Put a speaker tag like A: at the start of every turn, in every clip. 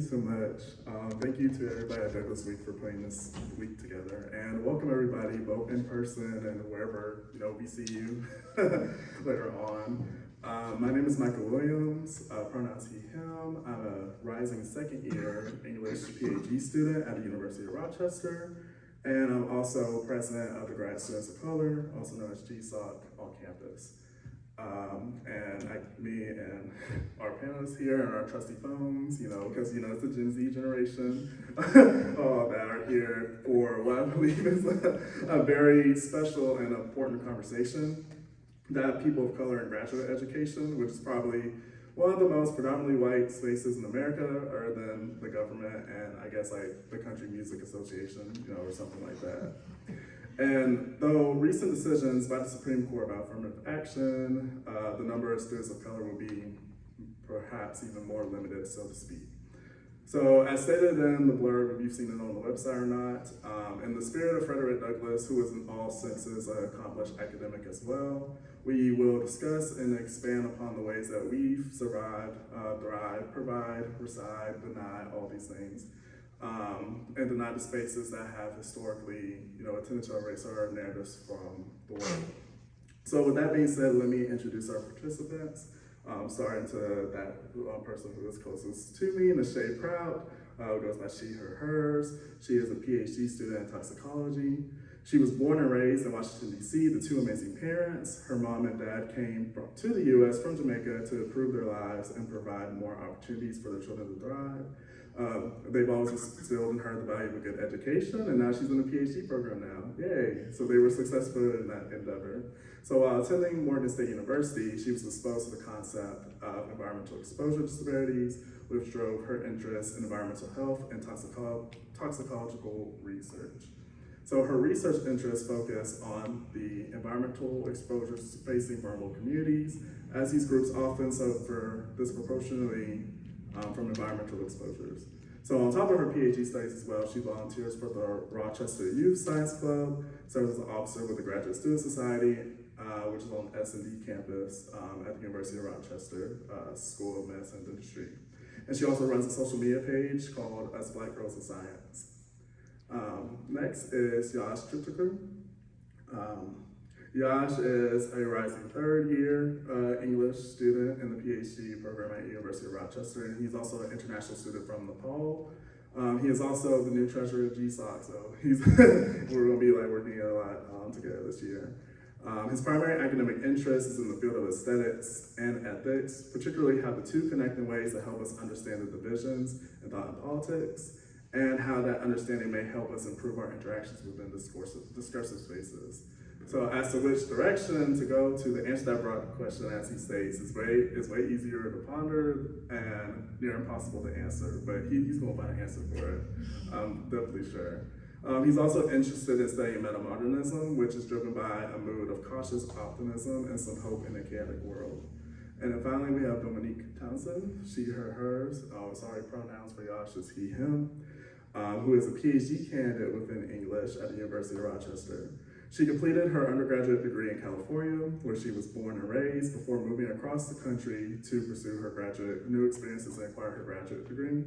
A: so much. Thank you to everybody at Douglass Week for putting this week together, and welcome everybody, both in person and wherever we see you later on. My name is Micah Williams, pronouns he, him. I'm a rising second year English Ph.D. student at the University of Rochester, and I'm also president of the Grad Students of Color, also known as GSOC, on campus. Me and our panelists here and our trusty phones, because it's the Gen Z generation, all that are here for what I believe is a very special and important conversation that people of color in graduate education, which is probably one of the most predominantly white spaces in America, other than the government and I guess like the Country Music Association, or something like that. And though recent decisions by the Supreme Court about affirmative action, the number of students of color will be perhaps even more limited, so to speak. So as stated in the blurb, if you've seen it on the website or not, in the spirit of Frederick Douglass, who is in all senses an accomplished academic as well, we will discuss and expand upon the ways that we've survived, thrive, provide, reside, deny, all these things. And deny the spaces that have historically, attended to erase our narratives from the world. So with that being said, let me introduce our participants. Starting to that person who is closest to me, Nashae Prout, who goes by she, her, hers. She is a Ph.D. student in toxicology. She was born and raised in Washington, D.C. to two amazing parents. Her mom and dad came to the U.S. from Jamaica to improve their lives and provide more opportunities for their children to thrive. They've always instilled in her the value of a good education, and now she's in a PhD program now. Yay! So they were successful in that endeavor. So while attending Morgan State University, she was exposed to the concept of environmental exposure disparities, which drove her interest in environmental health and toxicological research. So her research interests focus on the environmental exposures facing vulnerable communities, as these groups often suffer disproportionately from environmental exposures. So on top of her PhD studies as well, she volunteers for the Rochester Youth Science Club, serves as an officer with the Graduate Student Society, which is on the S&D campus at the University of Rochester School of Medicine and Dentistry. And she also runs a social media page called Us Black Girls in Science. Next is Yash Chitrakar. Yash is a rising third year English student in the PhD program at the University of Rochester, and he's also an international student from Nepal. He is also the new treasurer of GSOC, so we're gonna be working a lot together this year. His primary academic interest is in the field of aesthetics and ethics, particularly how the two connect in ways that help us understand the divisions in thought and politics, and how that understanding may help us improve our interactions within discursive spaces. So as to which direction to go to answer that broad question, as he states, is way easier to ponder and near impossible to answer, but he's gonna find an answer for it, I'm definitely sure. He's also interested in studying metamodernism, which is driven by a mood of cautious optimism and some hope in a chaotic world. And then finally, we have Dominique Townsend, she, her, hers. Pronouns for Yash is he, him, who is a PhD candidate within English at the University of Rochester. She completed her undergraduate degree in California, where she was born and raised, before moving across the country to pursue her new experiences and acquire her graduate degree.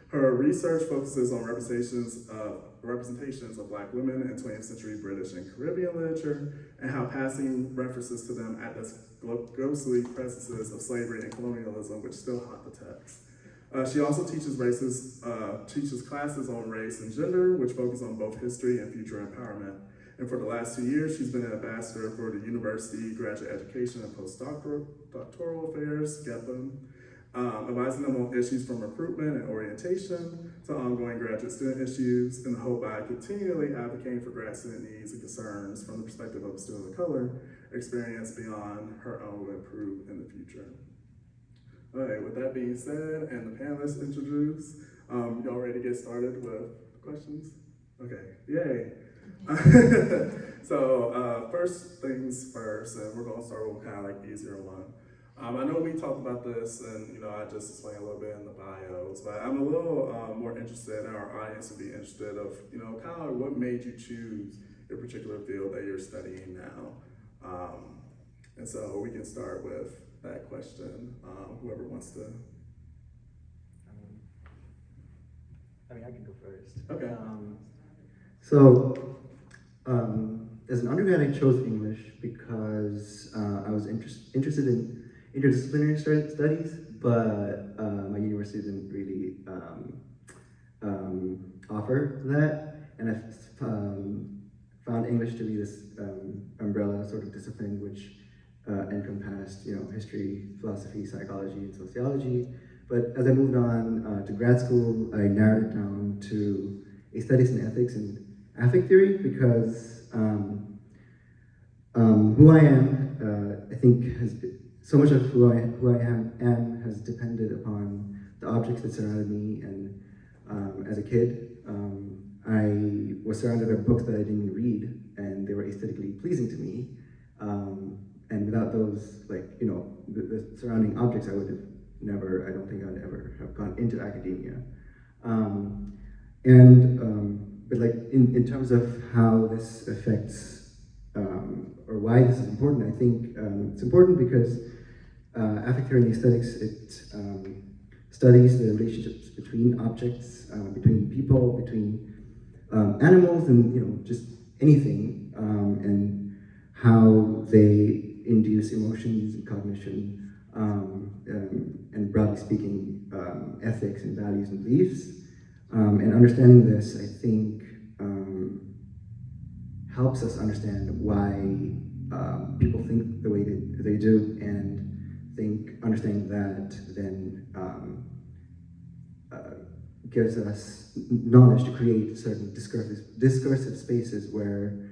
A: Her research focuses on representations of Black women in 20th century British and Caribbean literature, and how passing references to them act as ghostly presences of slavery and colonialism, which still haunt the text. She also teaches classes on race and gender, which focus on both history and future empowerment. And for the last 2 years, she's been an ambassador for the University Graduate Education and Postdoctoral Affairs, GEPA, advising them on issues from recruitment and orientation to ongoing graduate student issues, in the hope by continually advocating for grad student needs and concerns from the perspective of a student of color experience beyond her own will improve in the future. All right, with that being said, and the panelists introduced, y'all ready to get started with questions? Okay, yay. So first things first, and we're gonna start with kind of easier one. I know we talked about this, and I just explained a little bit in the bios, but I'm a little more interested, and our audience would be interested of, kind of what made you choose your particular field that you're studying now. And so we can start with that question. Whoever wants to.
B: I mean, I can go first.
A: Okay.
C: So, as an undergrad, I chose English because I was interested in interdisciplinary studies, but my university didn't really offer that, and I found English to be this umbrella sort of discipline which encompassed, history, philosophy, psychology, and sociology. But as I moved on to grad school, I narrowed it down to a studies in ethics and affect theory because who I am, I think, so much of who I am has depended upon the objects that surrounded me. And as a kid, I was surrounded by books that I didn't even read, and they were aesthetically pleasing to me. And without those, the surrounding objects, I would have never, I don't think I would ever have gone into academia. But in terms of how this affects or why this is important, I think it's important because affect theory and aesthetics, it studies the relationships between objects, between people, between animals, and just anything, and how they induce emotions and cognition, and broadly speaking, ethics and values and beliefs. And understanding this, I think, helps us understand why people think the way they do, and understanding that then gives us knowledge to create certain discursive spaces where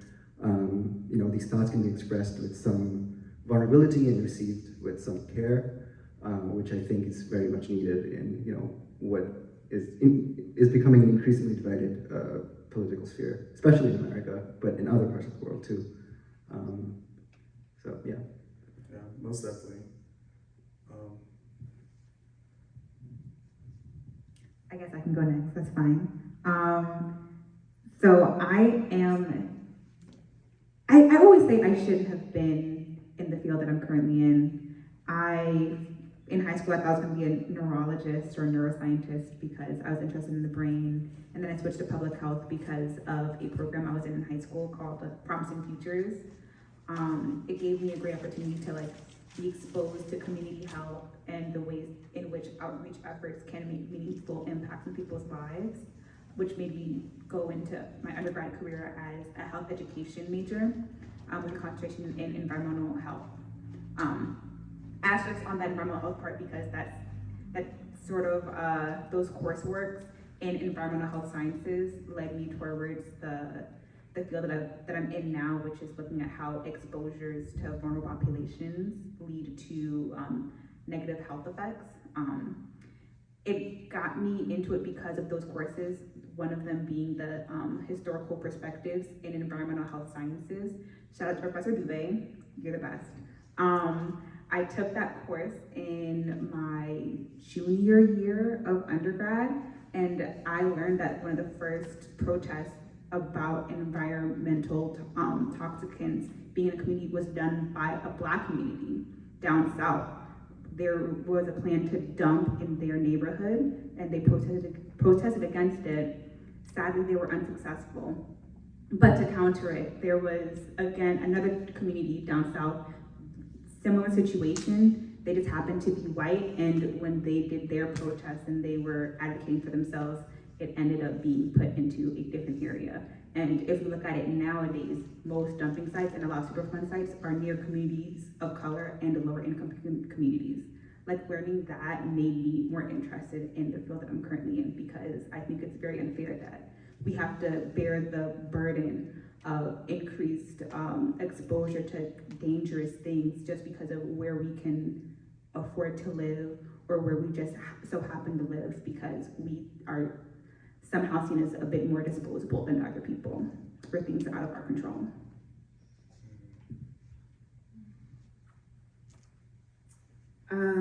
C: these thoughts can be expressed with some vulnerability and received with some care, which I think is very much needed in what is becoming an increasingly divided political sphere, especially in America, but in other parts of the world too. So yeah.
A: Yeah, most definitely.
D: I guess I can go next, that's fine. So I always say I shouldn't have been in the field that I'm currently in. In high school, I thought I was gonna be a neurologist or a neuroscientist because I was interested in the brain. And then I switched to public health because of a program I was in high school called Promising Futures. It gave me a great opportunity to be exposed to community health and the ways in which outreach efforts can make meaningful impacts in people's lives, which made me go into my undergrad career as a health education major with a concentration in environmental health. Asterisks on that environmental health part because that sort of those courseworks in environmental health sciences led me towards the field that I'm in now, which is looking at how exposures to vulnerable populations lead to negative health effects. It got me into it because of those courses, one of them being the historical perspectives in environmental health sciences. Shout out to Professor Dubé, you're the best. I took that course in my junior year of undergrad, and I learned that one of the first protests about environmental toxicants being in a community was done by a Black community down south. There was a plan to dump in their neighborhood, and they protested against it. Sadly, they were unsuccessful. But to counter it, there was, again, another community down south, similar situation. They just happened to be white, and when they did their protests and they were advocating for themselves, it ended up being put into a different area. And if you look at it nowadays, most dumping sites and a lot of Superfund sites are near communities of color and lower income communities. Learning that made me more interested in the field that I'm currently in, because I think it's very unfair that we have to bear the burden of increased exposure to dangerous things just because of where we can afford to live or where we just so happen to live, because we are somehow seen as a bit more disposable than other people for things out of our control.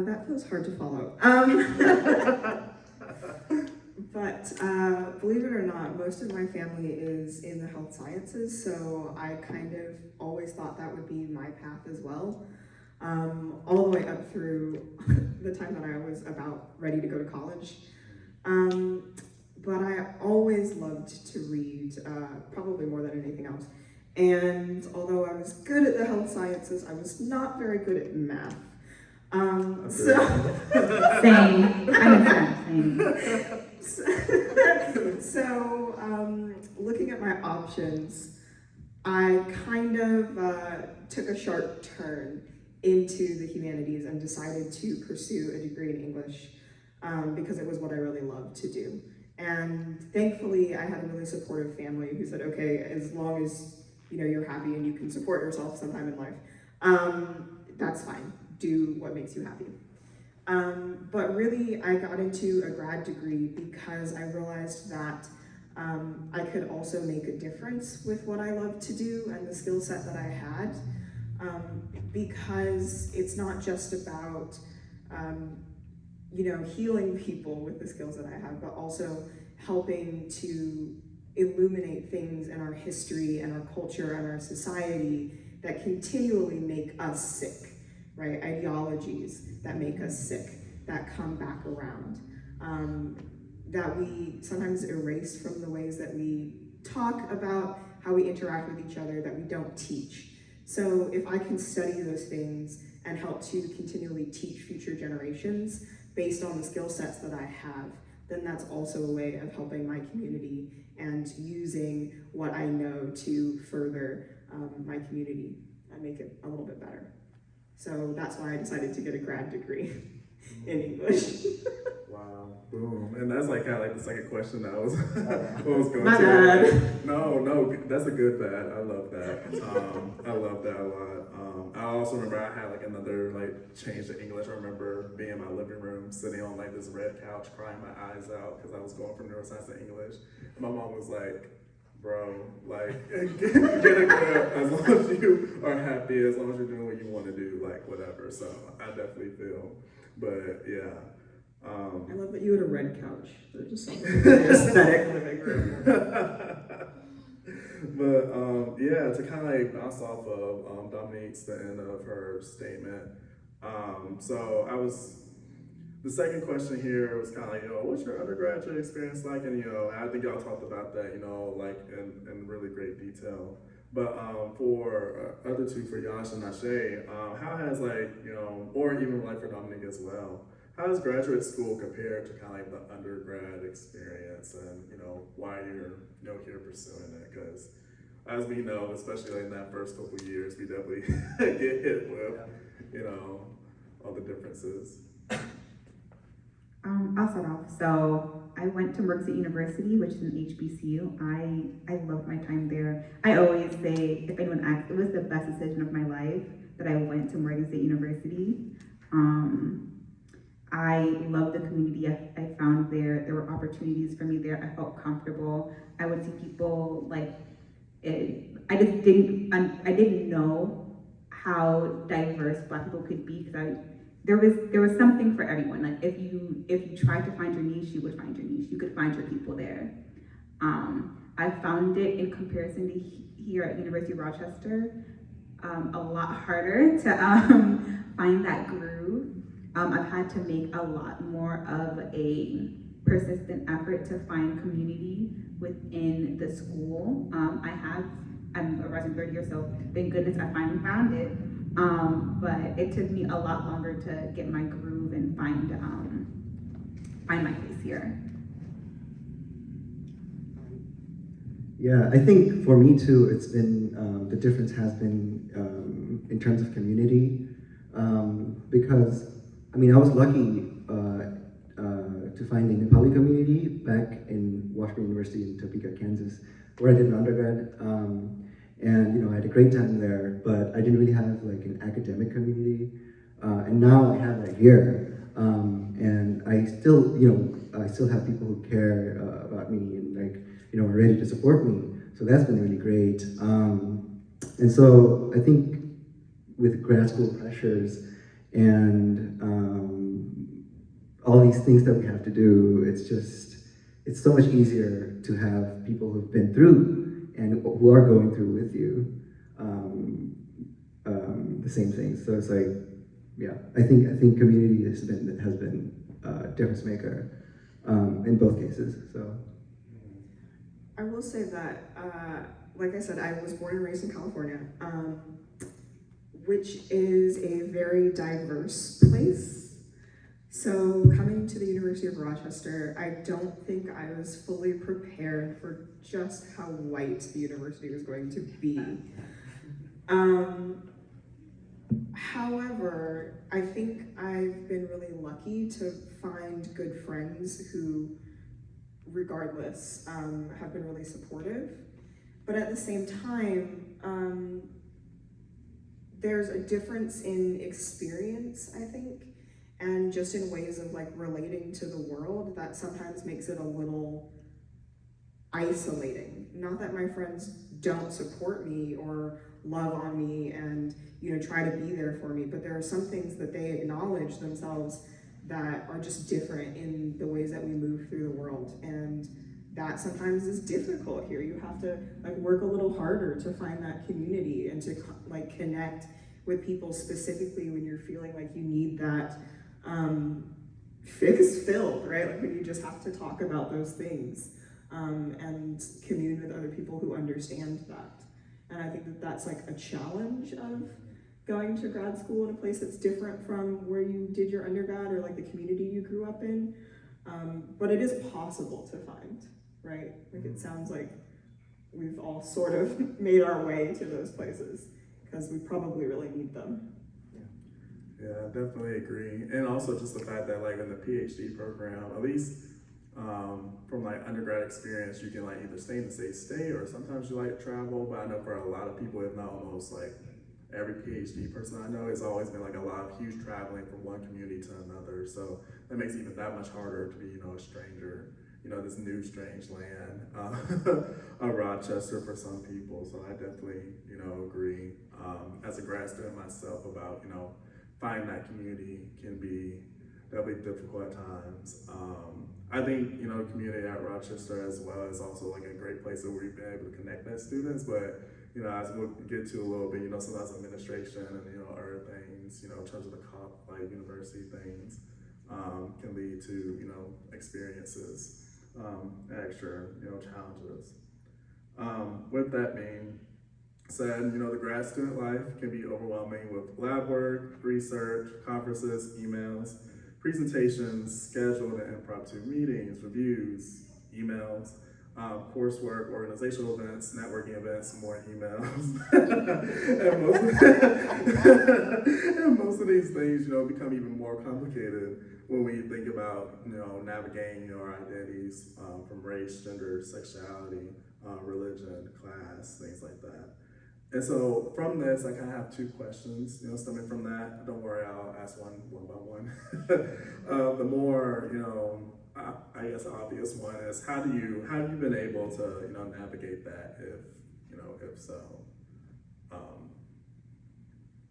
E: That feels hard to follow. But believe it or not, most of my family is in the health sciences, so I kind of always thought that would be my path as well. All the way up through the time that I was about ready to go to college. But I loved to read, probably more than anything else. And although I was good at the health sciences, I was not very good at math.
D: Same. I'm the same.
E: So, looking at my options, I kind of took a sharp turn into the humanities and decided to pursue a degree in English because it was what I really loved to do. And thankfully, I had a really supportive family who said, okay, as long as you're happy and you can support yourself sometime in life, that's fine. Do what makes you happy. But really, I got into a grad degree because I realized that I could also make a difference with what I love to do and the skill set that I had. Because it's not just about, healing people with the skills that I have, but also helping to illuminate things in our history and our culture and our society that continually make us sick, right? Ideologies that make us sick, that come back around, that we sometimes erase from the ways that we talk about how we interact with each other, that we don't teach. So if I can study those things and help to continually teach future generations based on the skill sets that I have, then that's also a way of helping my community and using what I know to further my community and make it a little bit better. So that's why I decided to get a grad degree in English.
A: Wow, boom. And that's like kind of like the second question that I was, what was going
E: My
A: to.
E: bad.
A: No, that's a good bad. I love that. I love that a lot. I also remember I had like another like change to English. I remember being in my living room, sitting on like this red couch, crying my eyes out because I was going from neuroscience to English. And my mom was like, bro, like, get a grip as long as you are happy, as long as you're doing what you want to do, like, whatever. So I definitely feel, but yeah.
E: I love that you had a red couch. There's just something very aesthetic living room.
A: But yeah, to kind of like bounce off of Dominique's the end of her statement. The second question here was kind of like, what's your undergraduate experience like? And I think y'all talked about that, like in really great detail. But for other two, for Yash and Nashae, how has or even like for Dominique as well, how does graduate school compare to kind of like the undergrad experience, and why you're here pursuing it? Because as we know, especially like in that first couple of years, we definitely get hit with all the differences.
D: I'll start off. So I went to Merck State University, which is an HBCU. I loved my time there. I always say, if anyone asks, it was the best decision of my life that I went to Morgan State University. I loved the community I found there. There were opportunities for me there. I felt comfortable. I would see people like it. I didn't know how diverse Black people could be, because there was something for everyone. Like if you tried to find your niche, you would find your niche. You could find your people there. I found it, in comparison to here at University of Rochester, a lot harder to find that groove. I've had to make a lot more of a persistent effort to find community within the school. I'm a rising third year, so thank goodness I finally found it. But it took me a lot longer to get my groove and find my place here.
C: Yeah, I think for me too, it's been, the difference has been in terms of community, because, I was lucky to find a Nepali community back in Washburn University in Topeka, Kansas, where I did an undergrad, and I had a great time there, but I didn't really have like an academic community, and now I have that here, and I still have people who care about me and are ready to support me. So that's been really great. And so I think with grad school pressures and all these things that we have to do, it's so much easier to have people who've been through and who are going through with you the same things. So it's like, yeah, I think community has been a difference maker in both cases. So
E: will say that, like I said, I was born and raised in California, which is a very diverse place. So coming to the University of Rochester, I don't think I was fully prepared for just how white the university was going to be. However, I think I've been really lucky to find good friends who, regardless, have been really supportive. But at the same time, there's a difference in experience, I think, and just in ways of like relating to the world that sometimes makes it a little isolating. Not that my friends don't support me or love on me and, you know, try to be there for me, but there are some things that they acknowledge themselves that are just different in the ways that we move through the world, and that sometimes is difficult here. You have to like work a little harder to find that community and to like connect with people, specifically when you're feeling like you need that fix filled, right? Like when you just have to talk about those things and commune with other people who understand that. And I think that that's like a challenge of going to grad school in a place that's different from where you did your undergrad or like the community you grew up in. But it is possible to find, right? Like it sounds like we've all sort of made our way to those places because we probably really need them.
A: Yeah, I definitely agree. And also just the fact that like in the Ph.D. program, at least from like undergrad experience, you can like either stay in the same state or sometimes you like travel. But I know for a lot of people, if not almost like every PhD person I know, it's always been like a lot of huge traveling from one community to another. So that makes it even that much harder to be, you know, a stranger, you know, this new strange land of Rochester for some people. So I definitely, you know, agree. As a grad student myself about, you know, finding that community can be definitely difficult at times. I think, you know, community at Rochester as well is also like a great place where we've been able to connect as students, but you know, as we'll get to a little bit, you know, sometimes administration and, you know, other things, you know, in terms of the like university things, can lead to, you know, experiences, extra, you know, challenges. With that being said, you know, the grad student life can be overwhelming with lab work, research, conferences, emails, presentations, scheduled and impromptu meetings, reviews, emails, coursework, organizational events, networking events, more emails. and most of these things, you know, become even more complicated when we think about, you know, navigating, you know, our identities from race, gender, sexuality, religion, class, things like that. And so from this, I kind of have two questions, you know, stemming from that. Don't worry, I'll ask one by one. The more, you know, I guess obvious one is how have you been able to, you know, navigate that if so?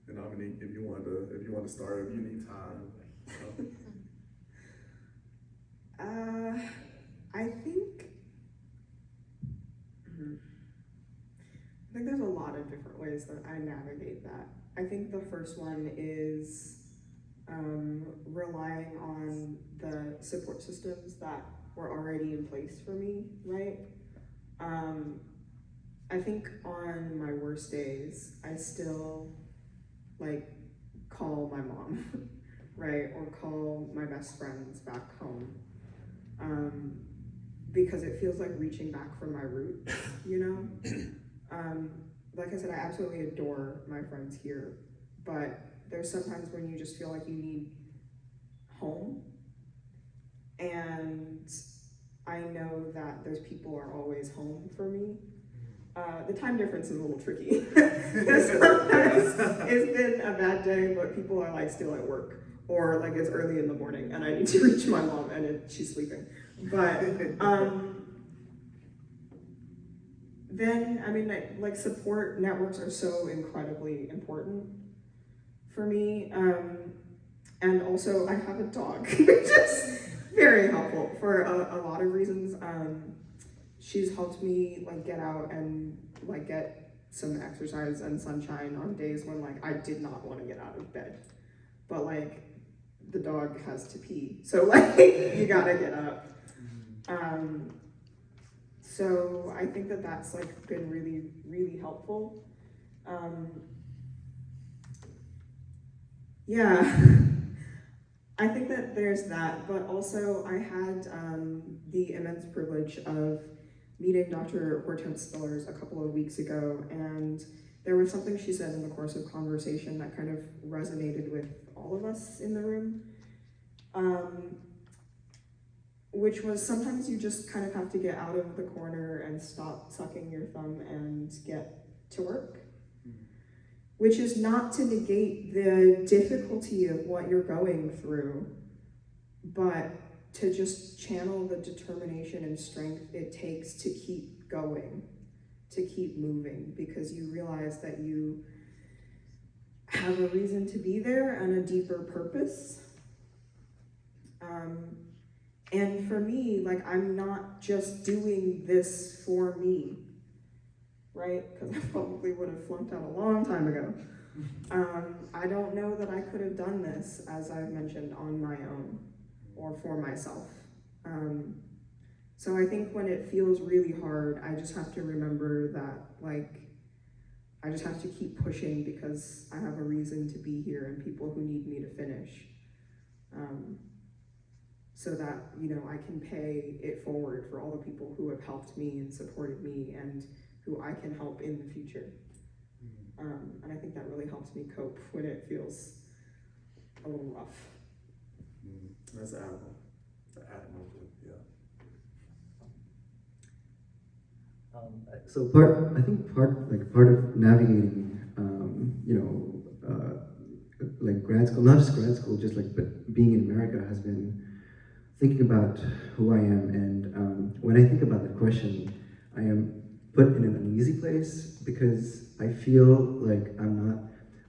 A: You know, I mean, if you want to start, if you need time.
E: I think there's a lot of different ways that I navigate that. I think the first one is relying on the support systems that were already in place for me, right? I think on my worst days, I still like call my mom, right? Or call my best friends back home. Because it feels like reaching back for my roots, you know? Like I said, I absolutely adore my friends here, but there's sometimes when you just feel like you need home. And I know that those people are always home for me. The time difference is a little tricky. Sometimes it's been a bad day, but people are like still at work, or like it's early in the morning and I need to reach my mom and she's sleeping. But then, I mean, like support networks are so incredibly important for me. And also I have a dog, which is very helpful for a lot of reasons. She's helped me like get out and like get some exercise and sunshine on days when like I did not want to get out of bed, but like the dog has to pee, so like you gotta get up. So I think that that's like been really, really helpful. Yeah, I think that there's that, but also I had the immense privilege of meeting Dr. Hortense Spillers a couple of weeks ago, and there was something she said in the course of conversation that kind of resonated with all of us in the room, which was sometimes you just kind of have to get out of the corner and stop sucking your thumb and get to work. Which is not to negate the difficulty of what you're going through, but to just channel the determination and strength it takes to keep going, to keep moving, because you realize that you have a reason to be there and a deeper purpose. And for me, like, I'm not just doing this for me, right? Because I probably would have flunked out a long time ago. I don't know that I could have done this, as I've mentioned, on my own or for myself. So I think when it feels really hard, I just have to remember that, like, I just have to keep pushing because I have a reason to be here and people who need me to finish. So that, you know, I can pay it forward for all the people who have helped me and supported me and who I can help in the future. And I think that really helps me cope when it feels a little rough.
A: That's admirable. Admirable, yeah.
C: So I think part of navigating, like grad school, not just grad school, just like, but being in America has been thinking about who I am. And when I think about that question, I am put in an uneasy place because I feel like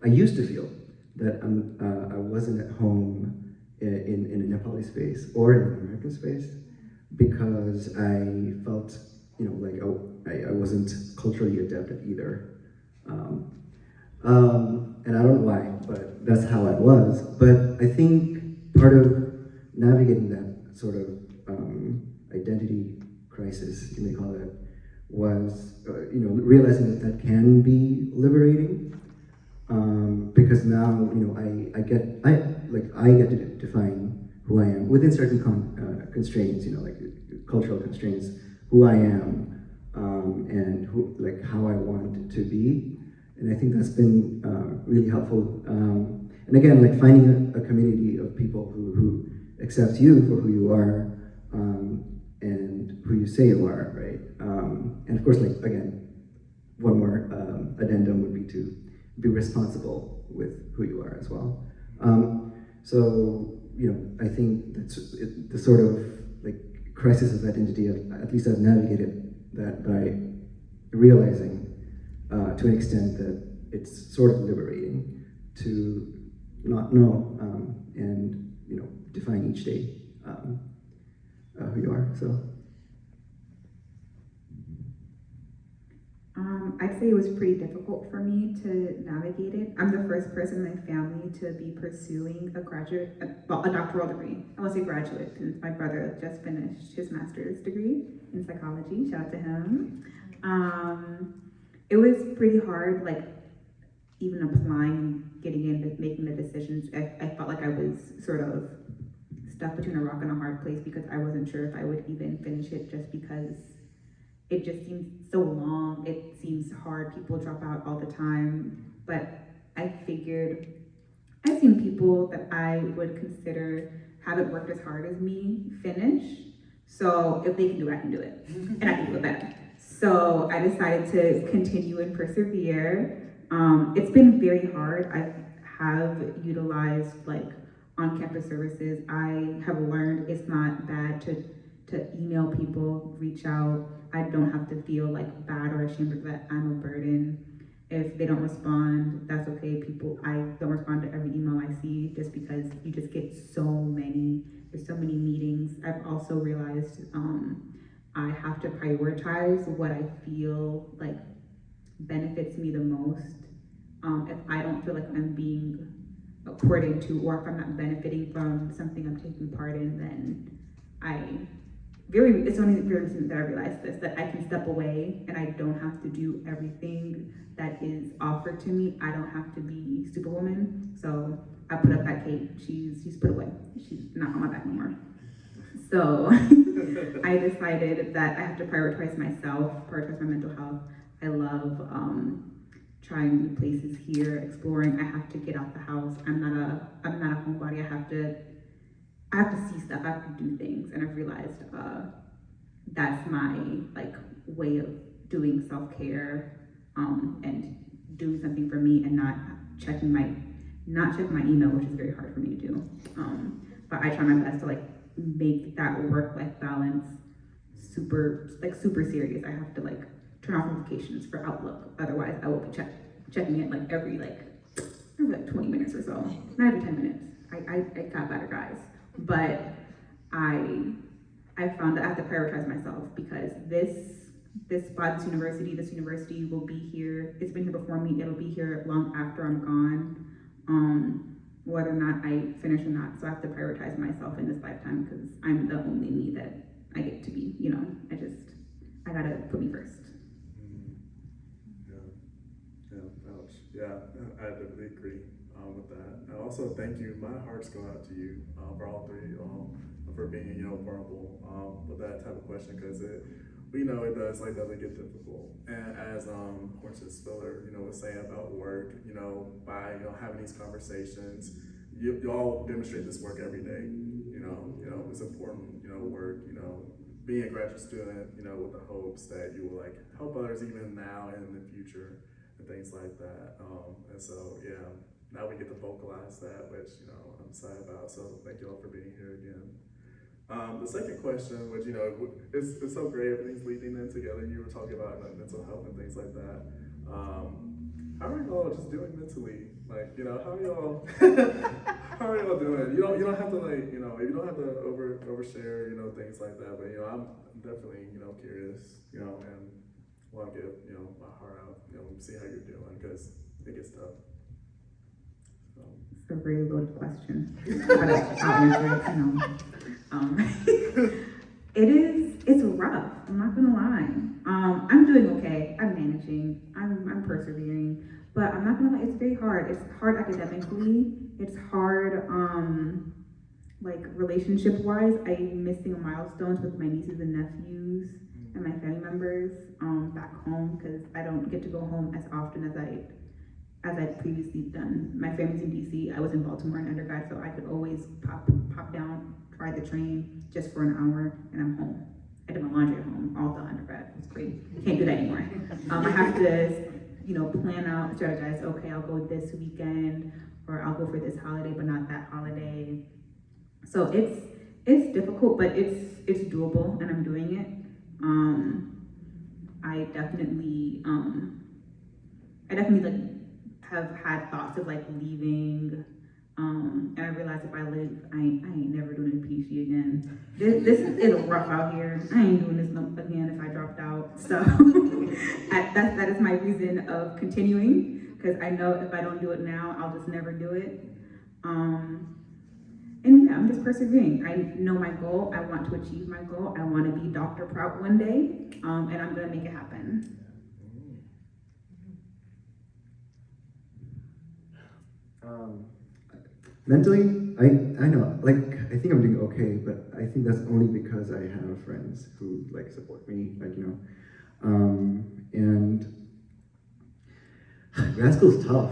C: I used to feel that I wasn't at home in a Nepali space or in an American space because I felt, like I wasn't culturally adept at either. And I don't know why, but that's how I was. But I think part of navigating that sort of identity crisis, you may call it, was realizing that can be liberating, because now I get to define who I am within certain constraints, like cultural constraints, who I am, and how I want to be. And I think that's been really helpful. And again, like finding a community of people who accept you for who you are, and who you say you are, right? And of course, like again, one more addendum would be to be responsible with who you are as well. So I think that's the sort of like crisis of identity. At least I've navigated that by realizing, to an extent, that it's sort of liberating to not know and define each day who you are. So.
D: I'd say it was pretty difficult for me to navigate it. I'm the first person in my family to be pursuing a doctoral degree. I won't say graduate, because my brother just finished his master's degree in psychology. Shout out to him. It was pretty hard, like even applying, getting in, making the decisions. I felt like I was sort of stuck between a rock and a hard place because I wasn't sure if I would even finish it, just because it just seems so long. It seems hard. People drop out all the time. But I figured I've seen people that I would consider haven't worked as hard as me finish. So if they can do it, I can do it. And I can do it better. So I decided to continue and persevere. It's been very hard. I have utilized like on-campus services. I have learned it's not bad to email people, reach out. I don't have to feel like bad or ashamed that I'm a burden. If they don't respond, that's okay. I don't respond to every email I see, just because you just get there's so many meetings. I've also realized I have to prioritize what I feel like benefits me the most. If I don't feel like I'm being according to, or if I'm not benefiting from something I'm taking part in, then I it's only very recent that I realized this, that I can step away and I don't have to do everything that is offered to me. I don't have to be Superwoman. So I put up that cape. She's put away. She's not on my back anymore. So I decided that I have to prioritize myself, prioritize my mental health. I love trying new places here, exploring. I have to get out the house. I'm not a homebody. I have to see stuff. I have to do things, and I've realized that's my like way of doing self-care and doing something for me, and not checking my email, which is very hard for me to do. But I try my best to like make that work-life balance super serious. I have to like turn off notifications for Outlook, otherwise I will be checking it like every 20 minutes or so, not every 10 minutes. I got better, guys, but I found that I have to prioritize myself, because this university will be here. It's been here before me. It'll be here long after I'm gone, whether or not I finish or not. So I have to prioritize myself in this lifetime, because I'm the only me that I get to be. I gotta put me first.
A: Ouch. Yeah, I definitely agree with that. And also, thank you. My hearts go out to you for all three, for being vulnerable with that type of question, because it does get difficult. And as Hortense Spiller was saying about work, by having these conversations, you all demonstrate this work every day. It's important. Work. Being a graduate student, with the hopes that you will help others even now and in the future, and things like that. And so, yeah, now we get to vocalize that, which, I'm excited about. So thank you all for being here again. The second question, which, it's so great, everything's leading in together. You were talking about mental health and things like that. How are y'all just doing mentally? How are y'all, how are y'all doing? You don't have to you don't have to overshare, things like that. But, I'm definitely, curious, and want to give, my heart out, see how you're doing, because it gets tough. So.
D: It's a really loaded question. I'll answer it, it's rough. I'm not gonna lie. I'm doing okay. I'm managing. I'm persevering. But I'm not gonna lie, it's very hard. It's hard academically. It's hard, relationship-wise. I'm missing milestones with my nieces and nephews and my family members back home, because I don't get to go home as often as I'd previously done. My family's in DC. I was in Baltimore in undergrad, so I could always pop down, ride the train just for an hour, and I'm home. I did my laundry at home, all the undergrad. It's great. Can't do that anymore. I have to, plan out, strategize. Okay, I'll go this weekend, or I'll go for this holiday, but not that holiday. So it's difficult, but it's doable, and I'm doing it. I definitely have had thoughts of leaving, and I realized if I leave, I ain't never doing a PhD again. This is rough out here. I ain't doing this again if I dropped out. So that is my reason of continuing, because I know if I don't do it now, I'll just never do it. And yeah, I'm just persevering. I know my goal. I want to achieve my goal. I want to be Dr. Prout one day, and I'm gonna make it happen.
C: Mentally, I know, I think I'm doing okay, but I think that's only because I have friends who support me, and grad school's tough.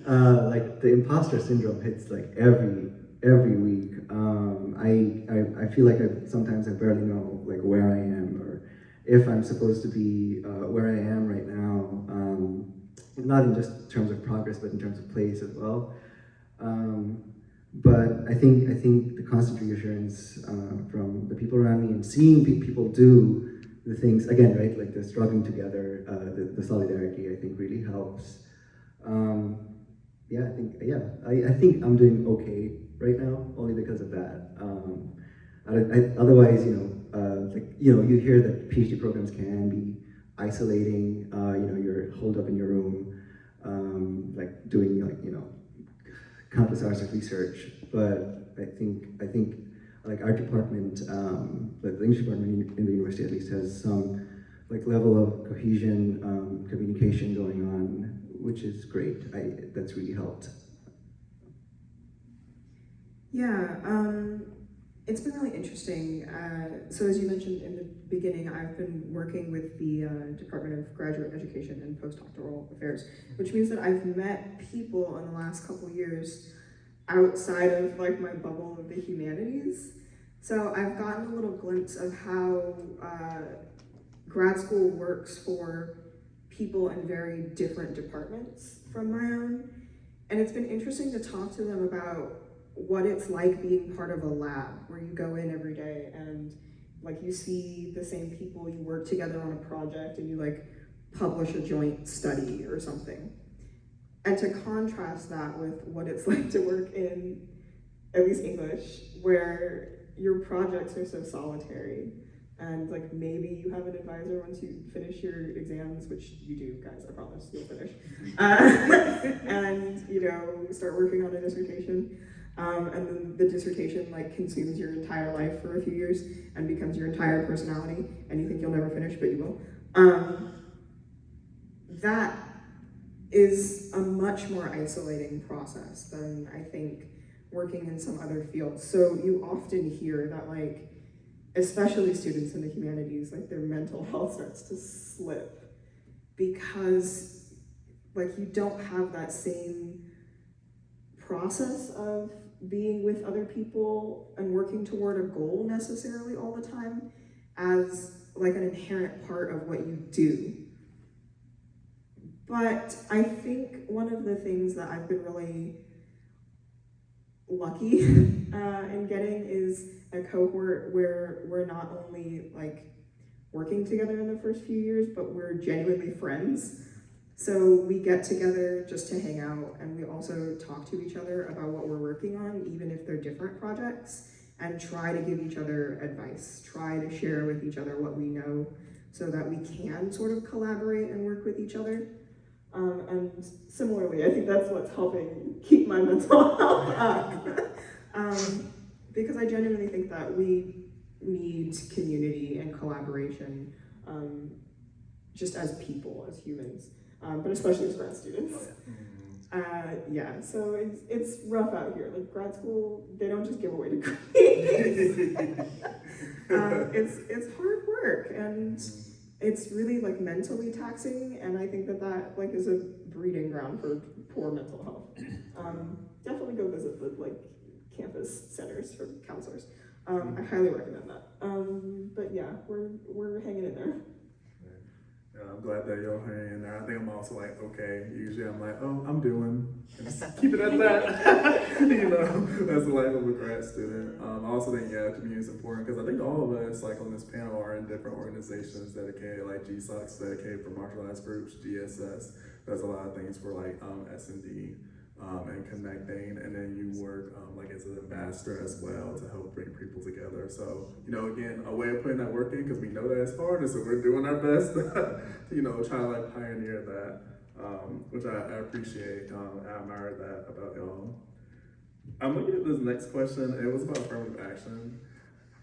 C: The imposter syndrome hits every week. I feel sometimes I barely know where I am, or if I'm supposed to be where I am right now. Not in just terms of progress, but in terms of place as well. But I think the constant reassurance from the people around me, and seeing people do the things again, right? The struggling together, the solidarity, I think really helps. I think I'm doing okay right now, only because of that. Otherwise, you hear that PhD programs can be isolating. You're holed up in your room, doing countless hours of research. But I think like our department, like the English department in the university at least, has some like level of cohesion, communication going on, which is great. That's really helped.
E: Yeah, it's been really interesting. So as you mentioned in the beginning, I've been working with the Department of Graduate Education and Postdoctoral Affairs, which means that I've met people in the last couple years outside of like my bubble of the humanities. So I've gotten a little glimpse of how grad school works for people in very different departments from my own. And it's been interesting to talk to them about what it's like being part of a lab where you go in every day and like you see the same people, you work together on a project and you like publish a joint study or something. And to contrast that with what it's like to work in, at least English, where your projects are so solitary. And like maybe you have an advisor once you finish your exams, which you do, guys, I promise you'll finish. And you know, start working on a dissertation. And then the dissertation like consumes your entire life for a few years and becomes your entire personality, and you think you'll never finish, but you will. That is a much more isolating process than I think working in some other fields. So you often hear that like, especially students in the humanities, like their mental health starts to slip because like you don't have that same process of being with other people and working toward a goal necessarily all the time as like an inherent part of what you do. But I think one of the things that I've been really lucky in getting is a cohort where we're not only like working together in the first few years, but we're genuinely friends. So we get together just to hang out, and we also talk to each other about what we're working on, even if they're different projects, and try to give each other advice, try to share with each other what we know so that we can sort of collaborate and work with each other. And similarly, I think that's what's helping keep my mental health up. Because I genuinely think that we need community and collaboration just as people, as humans, but especially as grad students. Yeah, so it's rough out here. Like grad school, they don't just give away degrees. It's hard work, and it's really like mentally taxing, and I think that like is a breeding ground for poor mental health. Definitely go visit the like campus centers for counselors. I highly recommend that. But yeah, we're hanging in there.
A: Yeah, I'm glad that you're hanging in there. I think I'm also like, okay, usually I'm like, oh, I'm doing, and just keep it at that. You know, that's the life of a grad student. I also think, yeah, community is important because I think all of us, like on this panel, are in different organizations dedicated, like GSOC's dedicated for marginalized groups, GSS does a lot of things for like S&D. And connecting, and then you work like as an ambassador as well to help bring people together. So, you know, again, a way of putting that work in, because we know that it's hard, and so we're doing our best to, you know, try to like pioneer that, which I appreciate. I admire that about y'all. I'm looking at this next question. It was about affirmative action.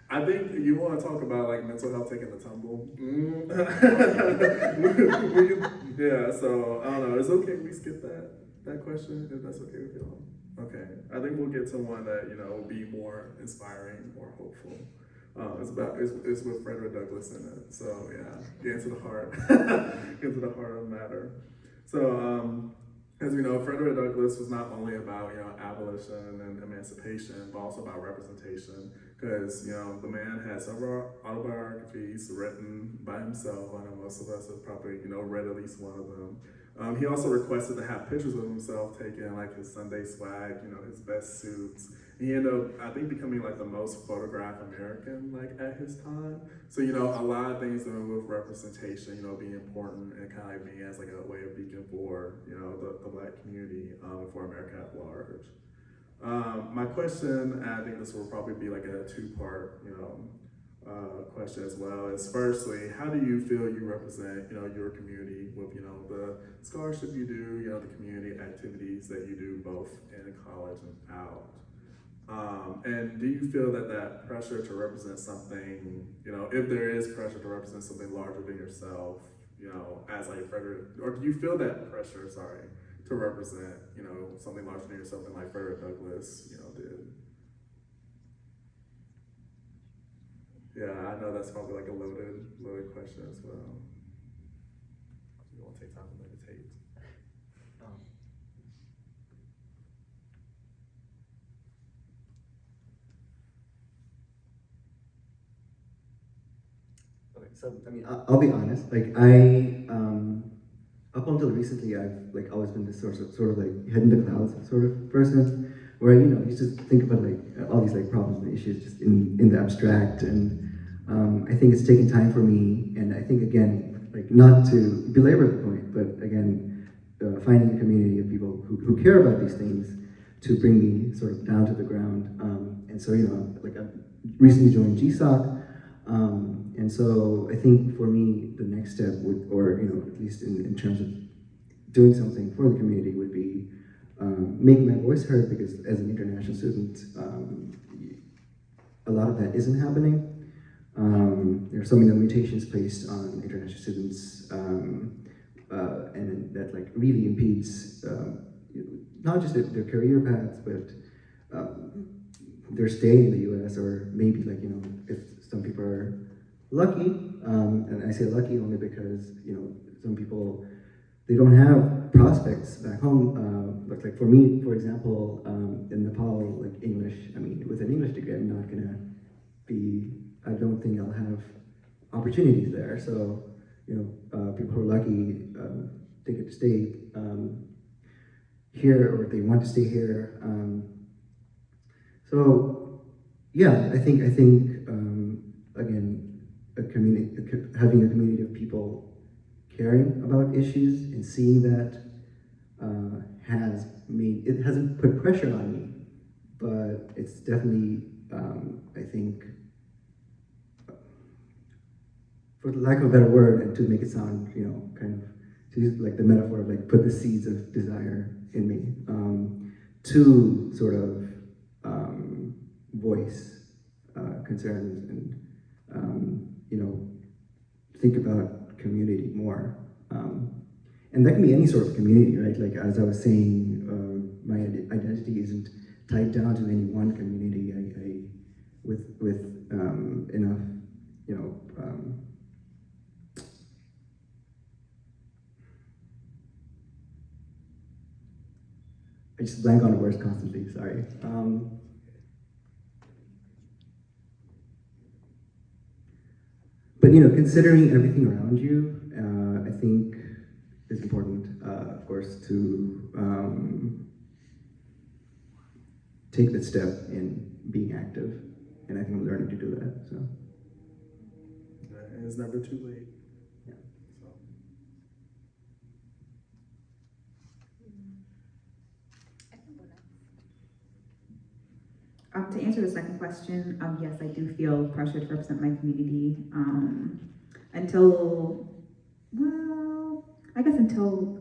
A: I think you want to talk about like mental health taking a tumble. Yeah, so I don't know. It's okay if we skip that question, if that's okay with y'all. Okay, I think we'll get to one that, you know, will be more inspiring, more hopeful. It's with Frederick Douglass in it. So yeah, get into the heart, get into the heart of the matter. So as we know, Frederick Douglass was not only about, you know, abolition and emancipation, but also about representation. Because, you know, the man had several autobiographies written by himself. I know most of us have probably, you know, read at least one of them. He also requested to have pictures of himself taken, like his Sunday swag, you know, his best suits. He ended up, I think, becoming like the most photographed American, like at his time. So, you know, a lot of things doing with representation, you know, being important and kind of like being as like a way of beacon for, you know, the Black community, for America at large. My question, and I think this will probably be like a two-part, you know, question as well, is firstly, how do you feel you represent, you know, your community with, you know, the scholarship you do, you know, the community activities that you do both in college and out? And do you feel that that pressure to represent something, you know, if there is pressure to represent something larger than yourself, you know, as like Frederick, or do you feel that pressure, sorry, to represent, you know, something larger than yourself than like Frederick Douglass, you know, did? Yeah, I know that's probably like a loaded question as well. You want to take time to meditate?
C: Okay, so I mean, I'll be honest. Like up until recently, I've like always been this sort of like head in the clouds sort of person, where you know you just think about like all these like problems and issues just in the abstract, and I think it's taken time for me, and I think again, like not to belabor the point, but again, finding a community of people who care about these things to bring me sort of down to the ground, and so you know, like I recently joined GSOC. And so I think for me, the next step would, or you know, at least in terms of doing something for the community, would be making my voice heard, because as an international student, a lot of that isn't happening. There are so many limitations placed on international students, and that like really impedes not just their career paths, but their stay in the U.S. or maybe like, you know, if some people are lucky, and I say lucky only because, you know, some people, they don't have prospects back home. Like for me, for example, in Nepal, like English, I mean, with an English degree, I'm not gonna be, I don't think I'll have opportunities there. So, you know, people who are lucky, they get to stay here, or they want to stay here. So, yeah, I think again, having a community of people caring about issues and seeing that it hasn't put pressure on me, but it's definitely, I think, for the lack of a better word, and to make it sound, you know, kind of, to use like the metaphor of like put the seeds of desire in me, to sort of voice concerns and, you know, think about community more. And that can be any sort of community, right? Like as I was saying, my identity isn't tied down to any one community. With enough, you know, I just blank on words constantly, sorry. But you know, considering everything around you, I think is important, of course, to take that step in being active, and I think I'm learning to do that. So,
A: And it's never too late.
C: yeah.
A: So.
D: To answer the second question, yes, I do feel pressure to represent my community. I guess until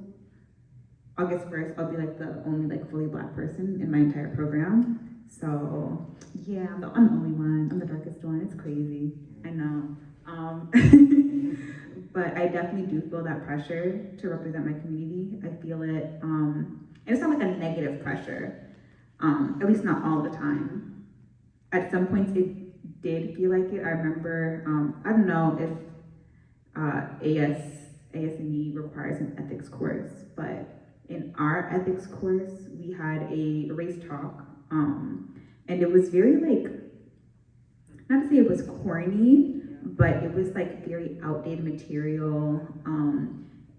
D: August 1st, I'll be like the only like fully Black person in my entire program. So yeah, I'm the only one. I'm the darkest one. It's crazy. I know. But I definitely do feel that pressure to represent my community. I feel it, and it's not like a negative pressure. At least not all the time. At some points it did feel like it. I remember, I don't know if ASME requires an ethics course, but in our ethics course, we had a race talk, and it was very like, not to say it was corny, but it was like very outdated material,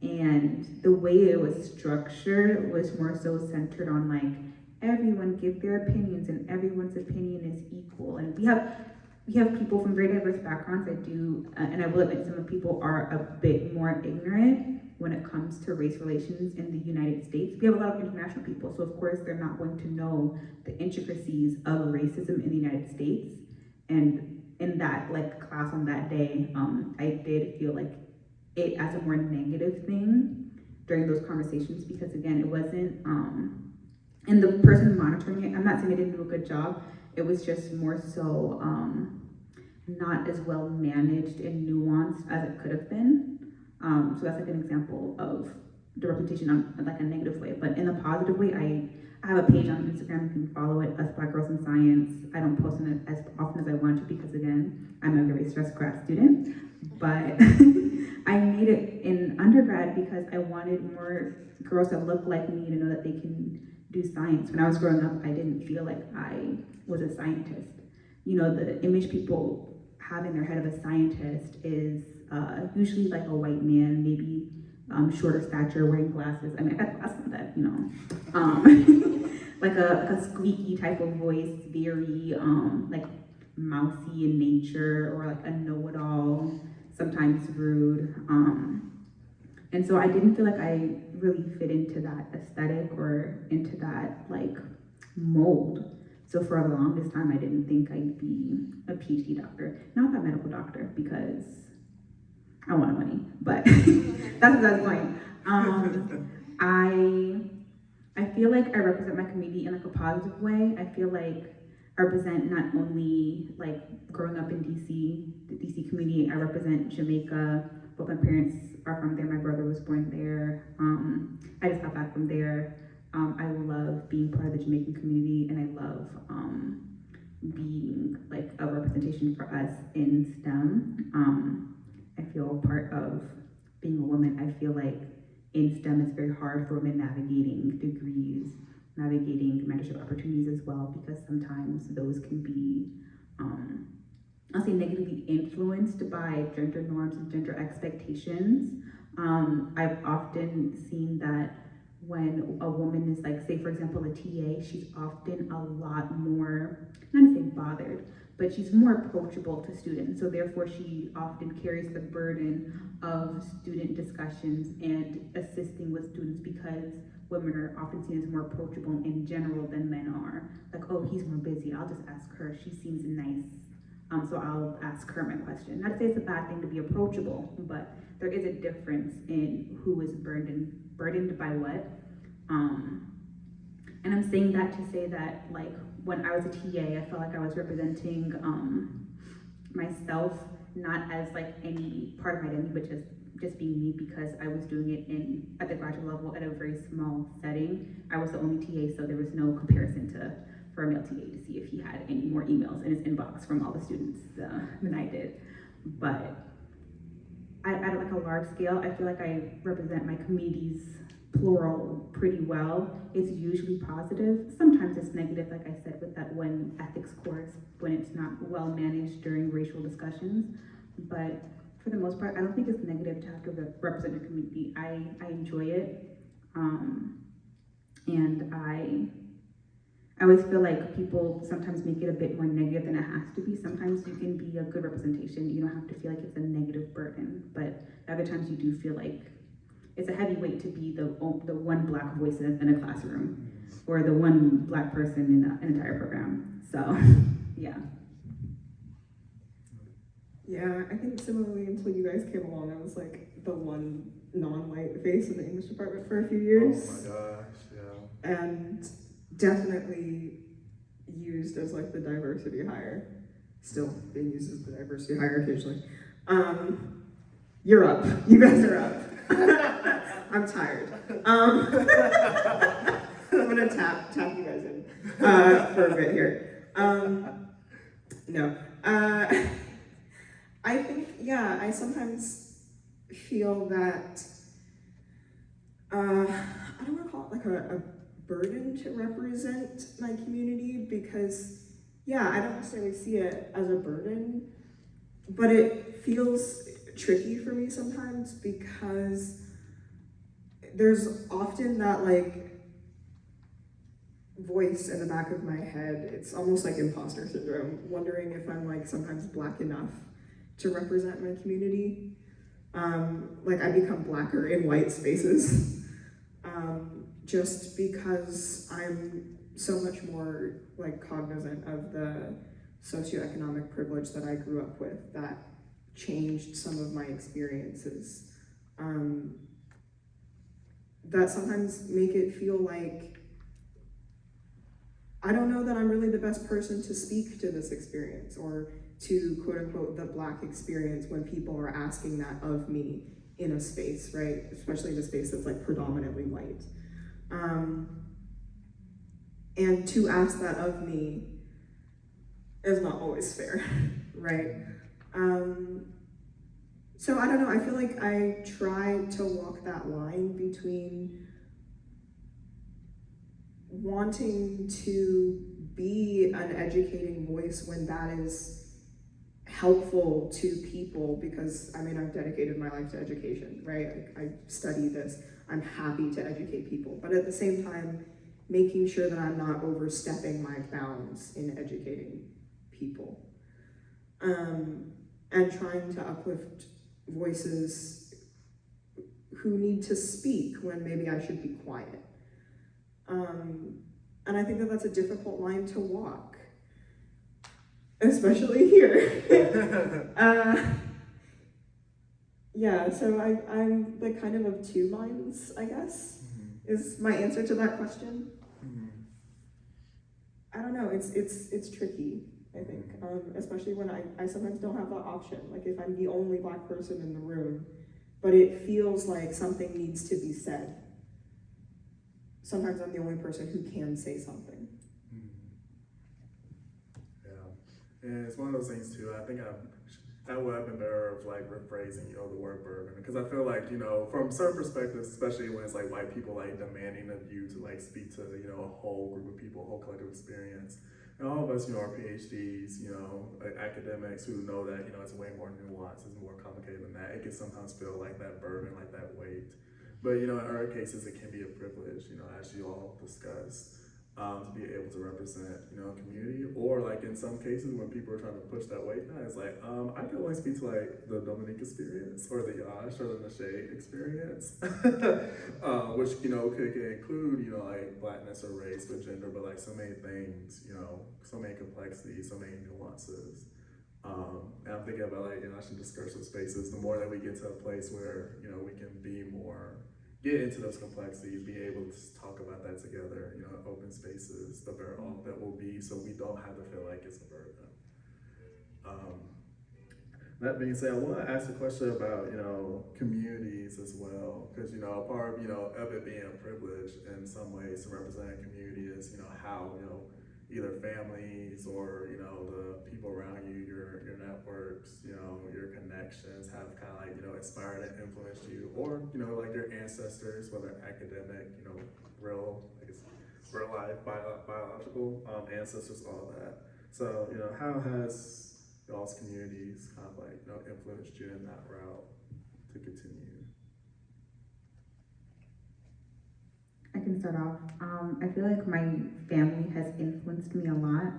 D: and the way it was structured was more so centered on like, everyone give their opinions and everyone's opinion is equal. And we have people from very diverse backgrounds. And I will admit some of the people are a bit more ignorant when it comes to race relations in the United States. We have a lot of international people, so of course they're not going to know the intricacies of racism in the United States. And in that like class on that day, I did feel like it as a more negative thing during those conversations, because again, it wasn't And the person monitoring it, I'm not saying they didn't do a good job, it was just more so not as well managed and nuanced as it could have been. So that's like an example of the representation on like a negative way. But in a positive way, I have a page on Instagram, you can follow it, Us Black Girls in Science. I don't post on it as often as I want to because again, I'm a very stressed grad student. But I made it in undergrad because I wanted more girls that look like me to know that they can do science. When I was growing up, I didn't feel like I was a scientist. You know, the image people have in their head of a scientist is usually like a white man, maybe shorter stature, wearing glasses. I mean, I got glasses on that, you know. Like a squeaky type of voice, very like mousy in nature, or like a know-it-all, sometimes rude. And so I didn't feel like I really fit into that aesthetic or into that like mold. So for the longest time, I didn't think I'd be a Ph.D. doctor, not that medical doctor, because I wanted money, but that's the point. I feel like I represent my community in like a positive way. I feel like I represent not only like growing up in DC, the DC community, I represent Jamaica. Both my parents are from there. My brother was born there. I just got back from there. I love being part of the Jamaican community, and I love being like a representation for us in STEM. I feel part of being a woman. I feel like in STEM it's very hard for women navigating degrees, navigating mentorship opportunities as well, because sometimes those can be, I'll say, negatively influenced by gender norms and gender expectations. I've often seen that when a woman is like, say for example, a TA, she's often a lot more, not to say bothered, but she's more approachable to students. So therefore she often carries the burden of student discussions and assisting with students, because women are often seen as more approachable in general than men are. Like, oh, he's more busy, I'll just ask her, she seems nice. So I'll ask her my question. Not to say it's a bad thing to be approachable, but there is a difference in who is burdened by what. And I'm saying that to say that, like, when I was a TA, I felt like I was representing myself, not as like any part of my identity, but just being me, because I was doing it at the graduate level at a very small setting. I was the only TA, so there was no comparison for a male TA to see if he had any more emails in his inbox from all the students than I did. But at like a large scale, I feel like I represent my community's plural pretty well. It's usually positive. Sometimes it's negative, like I said, with that one ethics course, when it's not well managed during racial discussions. But for the most part, I don't think it's negative to have to represent a community. I enjoy it. And I always feel like people sometimes make it a bit more negative than it has to be. Sometimes you can be a good representation. You don't have to feel like it's a negative burden. But other times you do feel like it's a heavy weight to be the one Black voice in a classroom, or the one Black person in an entire program. So, yeah.
E: Yeah, I think similarly, until you guys came along, I was like the one non-white face in the English department for a few years.
A: Oh my gosh, yeah.
E: And definitely used as like the diversity hire. Still being used as the diversity hire occasionally. You're up. You guys are up. I'm tired. I'm gonna tap you guys in for a bit here. No. I think, yeah, I sometimes feel that, I don't want to call it like a burden to represent my community, because, yeah, I don't necessarily see it as a burden, but it feels tricky for me sometimes, because there's often that like voice in the back of my head. It's almost like imposter syndrome, wondering if I'm like sometimes Black enough to represent my community. Like I become Blacker in white spaces, just because I'm so much more like cognizant of the socioeconomic privilege that I grew up with that changed some of my experiences, that sometimes make it feel like I don't know that I'm really the best person to speak to this experience or to quote unquote the Black experience when people are asking that of me in a space, right? Especially in a space that's like predominantly white. And to ask that of me is not always fair, right? So I don't know, I feel like I try to walk that line between wanting to be an educating voice when that is helpful to people, because I mean, I've dedicated my life to education, right? I study this, I'm happy to educate people, but at the same time, making sure that I'm not overstepping my bounds in educating people. And trying to uplift voices who need to speak when maybe I should be quiet. And I think that that's a difficult line to walk, especially here. Yeah, so I'm the kind of two minds, I guess, is my answer to that question. I don't know, it's tricky, I think, especially when I sometimes don't have that option. Like if I'm the only Black person in the room, but it feels like something needs to be said. Sometimes I'm the only person who can say something.
A: Yeah, and it's one of those things too. I think I would have been better of like rephrasing, the word burden, because I feel like, from certain perspectives, especially when it's like white people like demanding of you to like speak to, a whole group of people, a whole collective experience. And all of us, are PhDs, like academics who know that, it's way more nuanced, it's more complicated than that. It can sometimes feel like that burden, like that weight. But, in other cases, it can be a privilege, as you all discussed, to be able to represent, a community. Or like in some cases when people are trying to push that weight down, it's like, I can only speak to like the Dominique experience or the Yash or the Nashae experience, which, could include, like Blackness or race, but gender, but like so many things, so many complexities, so many nuances. And I'm thinking about like, in discursive spaces, the more that we get to a place where, we can be more, get into those complexities, be able to talk about that together, open spaces, the better off that will be, so we don't have to feel like it's a burden. That being said, I want to ask a question about, communities as well, because, part of it being a privilege in some ways to represent a community is, how, either families or, the people around you, your networks, your connections have kind of like, inspired and influenced you, or, like your ancestors, whether academic, real, I guess, real life, biological ancestors, all that. So, how has y'all's communities kind of like, influenced you in that route to continue?
D: I can start off. I feel like my family has influenced me a lot.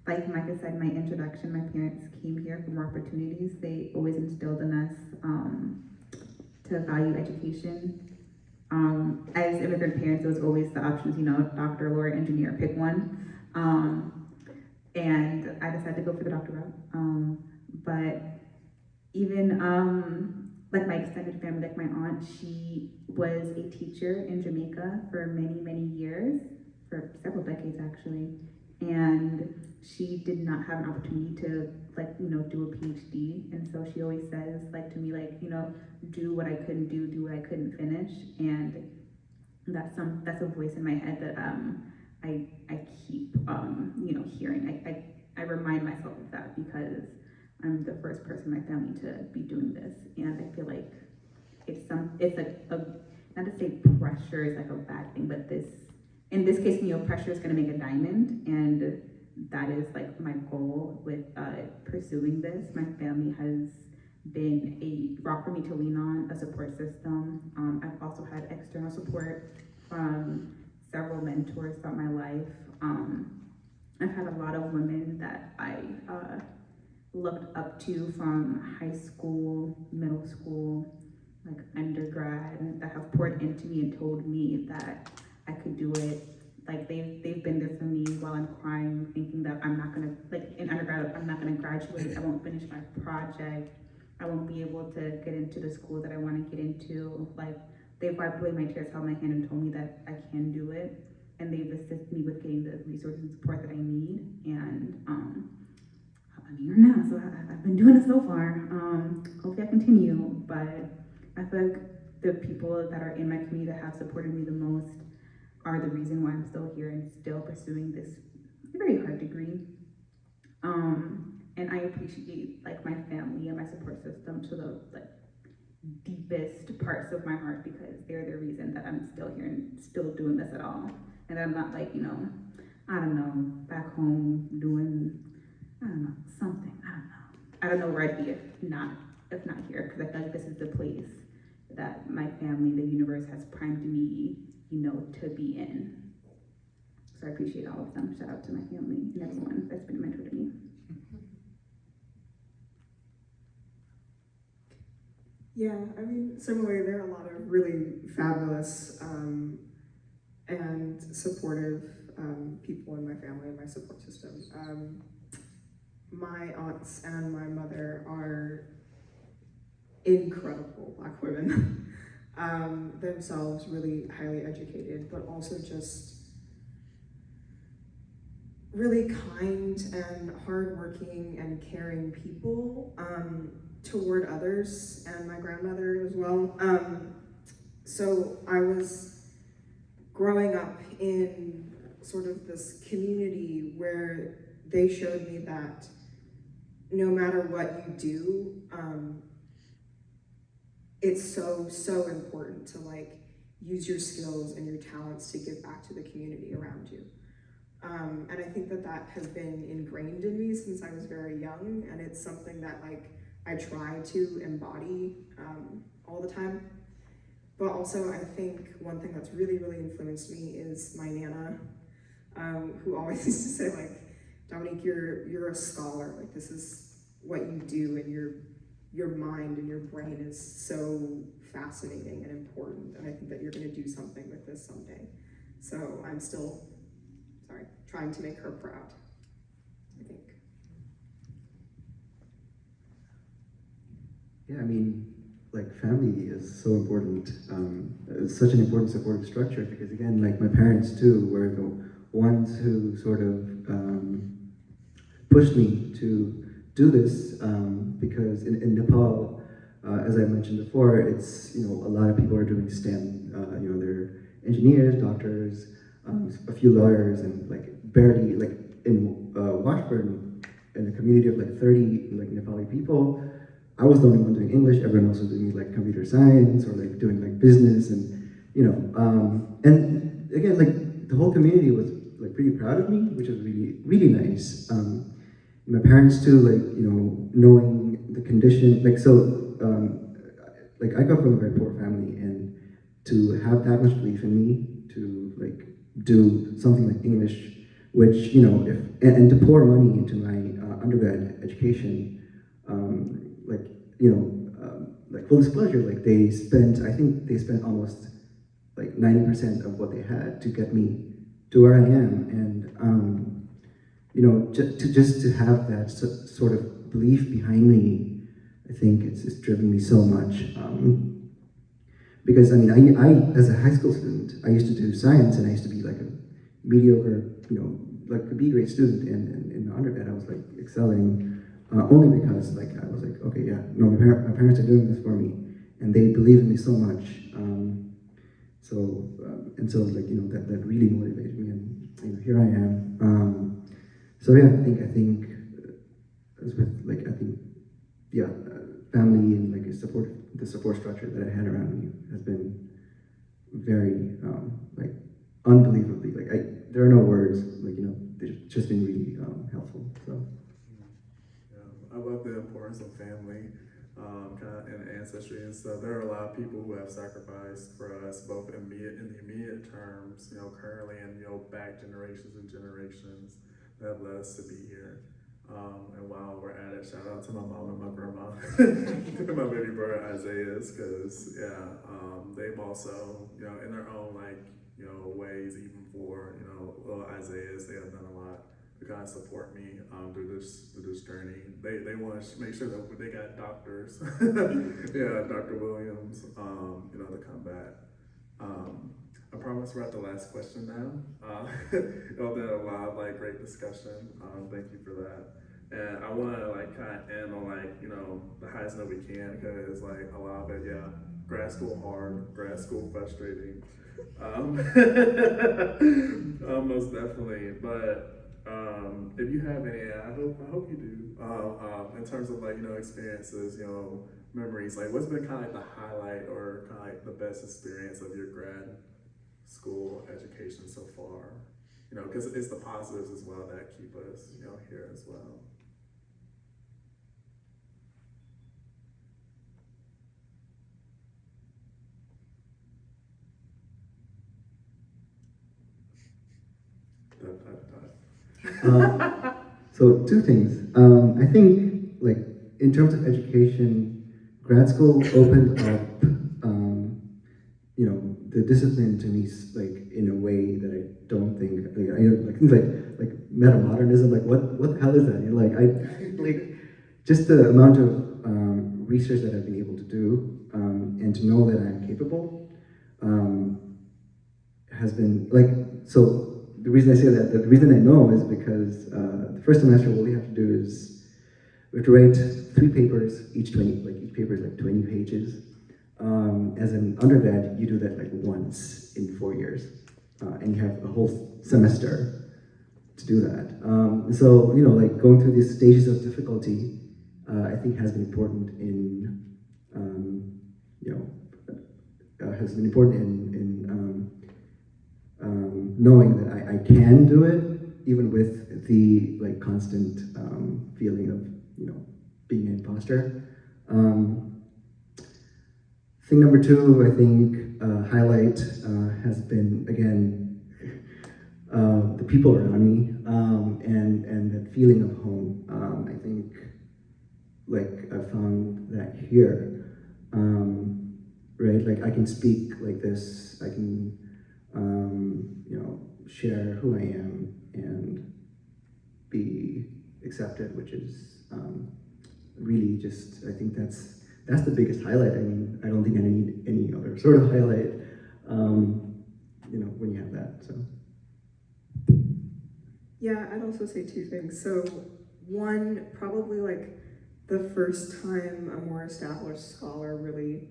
D: Like Micah said in my introduction, my parents came here for more opportunities. They always instilled in us to value education. As immigrant parents, there was always the options, doctor, lawyer, engineer, pick one. And I decided to go for the doctor route. But even like my extended family, like my aunt, she was a teacher in Jamaica for many, many years, for several decades actually. And she did not have an opportunity to do a PhD. And so she always says to me, do what I couldn't do what I couldn't finish. And that's a voice in my head that I keep hearing. I remind myself of that because I'm the first person in my family to be doing this, and I feel like it's a not to say pressure is like a bad thing, but in this case, pressure is going to make a diamond, and that is like my goal with pursuing this. My family has been a rock for me to lean on, a support system. I've also had external support from several mentors throughout my life. I've had a lot of women that I looked up to from high school, middle school, like undergrad, that have poured into me and told me that I could do it. Like they've been there for me while I'm crying, thinking that I'm not gonna, in undergrad, I'm not gonna graduate, I won't finish my project, I won't be able to get into the school that I wanna get into. Like they wiped away my tears, held my hand and told me that I can do it. and they've assisted me with getting the resources and support that I need. And I'm here now, so I've been doing it so far. Hopefully I continue, but I feel like the people that are in my community that have supported me the most are the reason why I'm still here and still pursuing this very hard degree. And I appreciate like my family and my support system to the like deepest parts of my heart, because they're the reason that I'm still here and still doing this at all. And I'm not like, I don't know, back home doing, I don't know, something, I don't know. I don't know where I'd be if not here, because I feel like this is the place that my family, the universe has primed me, to be in. So I appreciate all of them. Shout out to my family and everyone that's been a mentor to me.
E: Yeah, I mean, similarly, there are a lot of really fabulous and supportive people in my family and my support system. My aunts and my mother are incredible Black women, themselves really highly educated, but also just really kind and hardworking and caring people toward others, and my grandmother as well. So I was growing up in sort of this community where they showed me that no matter what you do, it's so important to like use your skills and your talents to give back to the community around you. And I think that has been ingrained in me since I was very young, and it's something that like I try to embody all the time. But also I think one thing that's really, really influenced me is my Nana, who always used to say like, Dominique, you're a scholar, like this is what you do, and your mind and your brain is so fascinating and important, and I think that you're gonna do something with this someday. So I'm still, trying to make her proud, I think.
C: Yeah, I mean, like family is so important. It's such an important supportive structure because again, like my parents too were the ones who sort of pushed me to do this because in Nepal, as I mentioned before, it's, a lot of people are doing STEM. They're engineers, doctors, a few lawyers, and like barely, like in Washburn, in a community of like 30 like Nepali people, I was the only one doing English. Everyone else was doing like computer science or like doing like business, and and again, like the whole community was like pretty proud of me, which was really nice. My parents too, like knowing the condition, like so, like I come from a very poor family, and to have that much belief in me to like do something like English, which and to pour money into my undergrad education, like full disclosure, like I think they spent almost like 90% of what they had to get me to where I am, and just to have that sort of belief behind me, I think it's driven me so much. Because I mean, I as a high school student, I used to do science, and I used to be like a mediocre, like a B grade student, and in undergrad I was like excelling, only because like I was like, okay, yeah, no, my parents are doing this for me, and they believe in me so much. So like that really motivated me, and here I am. So yeah, I think as with like family and like the support structure that I had around me has been very like unbelievably, like there are no words, like they've just been really helpful. So
A: yeah, I love the importance of family, kind of and ancestry and stuff. There are a lot of people who have sacrificed for us, both in the immediate terms, currently, and back generations and generations that have led us to be here. And while we're at it, shout out to my mom and my grandma, my baby brother Isaiah's, because they've also, in their own ways, even for little Isaiah's, they have done a lot to kind of support me through this journey. They want to make sure that they got doctors, yeah, Dr. Williams, to come back. I promise we're at the last question now. It's been a lot of like great discussion. Thank you for that. And I want to like kind of end on like, you know, the highest note we can, because like a lot of it, yeah, grad school hard, grad school frustrating. Most definitely. But if you have any, I hope you do. In terms of like, you know, experiences, you know, memories, like what's been kind of like the highlight or kind of like the best experience of your grad school education so far? You know, because it's the positives as well that keep us, you know, here as well.
C: So two things. I think, like, in terms of education, grad school opened up, you know, the discipline to me, like, in a way that I don't think, like, things like metamodernism, like, what the hell is that? You know, like, like, just the amount of research that I've been able to do, and to know that I'm capable, has been, like, so the reason I say that, the reason I know is because the first semester, what we have to do is we have to write 3 papers, each paper is like 20 pages. As an undergrad, you do that like once in 4 years, and you have a whole semester to do that. So, you know, like going through these stages of difficulty, I think has been important in, you know, has been important in knowing that I can do it, even with the like constant feeling of, you know, being an imposter. Thing number 2, I think, highlight has been, again, the people around me, and that feeling of home. I think, like, I found that here, right? Like, I can speak like this, I can, you know, share who I am and be accepted, which is really just, I think that's the biggest highlight. I mean, I don't think I need any other sort of highlight, you know, when you have that, so.
E: Yeah, I'd also say 2 things. So one, probably like the first time a more established scholar really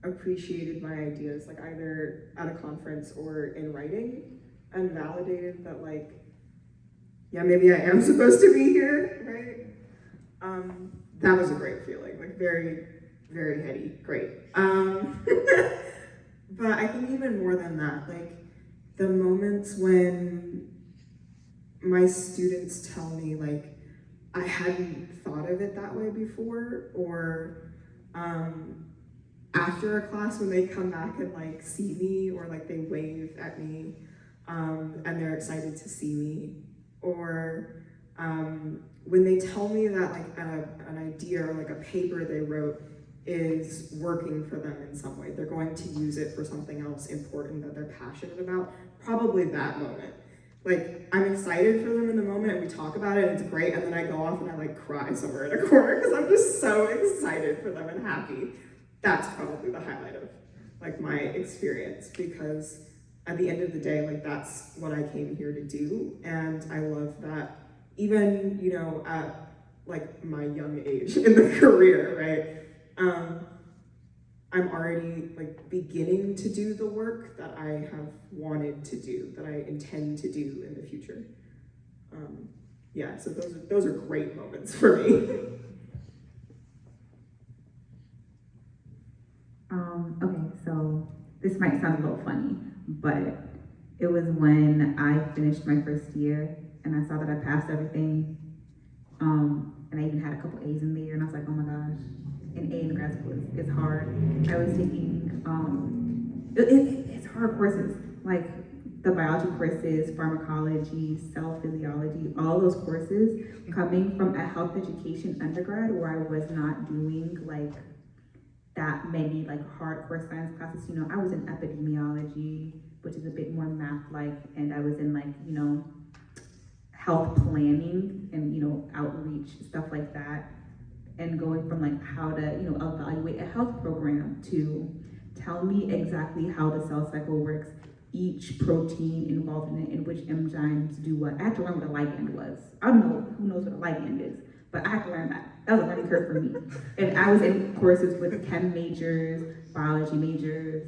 E: appreciated my ideas, like either at a conference or in writing, and validated that, like, yeah, maybe I am supposed to be here, right? That was a great feeling, like very, very heady, great. But I think even more than that, like the moments when my students tell me, like, I hadn't thought of it that way before, or after a class when they come back and like see me, or like they wave at me, and they're excited to see me, or when they tell me that like an idea or like a paper they wrote is working for them in some way, they're going to use it for something else important that they're passionate about, probably that moment. Like, I'm excited for them in the moment, and we talk about it, and it's great, and then I go off and I like cry somewhere in a corner because I'm just so excited for them and happy. That's probably the highlight of like my experience, because at the end of the day, like that's what I came here to do, and I love that even, you know, at like my young age in the career, right? I'm already like beginning to do the work that I have wanted to do, that I intend to do in the future. Yeah, so those are great moments for me.
D: Okay, so this might sound a little funny, but it was when I finished my first year and I saw that I passed everything, and I even had a couple A's in there, and I was like, oh my gosh, an A in grad school is hard. I was taking, it's hard courses, like the biology courses, pharmacology, cell physiology, all those courses coming from a health education undergrad where I was not doing like that many like hardcore science classes. You know, I was in epidemiology, which is a bit more math-like, and I was in like, you know, health planning and, you know, outreach, stuff like that. And going from like how to, you know, evaluate a health program to tell me exactly how the cell cycle works each protein involved in it and which enzymes do what. I had to learn what a ligand was. I don't know who knows what a ligand is, but I had to learn that. That was a learning curve for me. And I was in courses with chem majors, biology majors,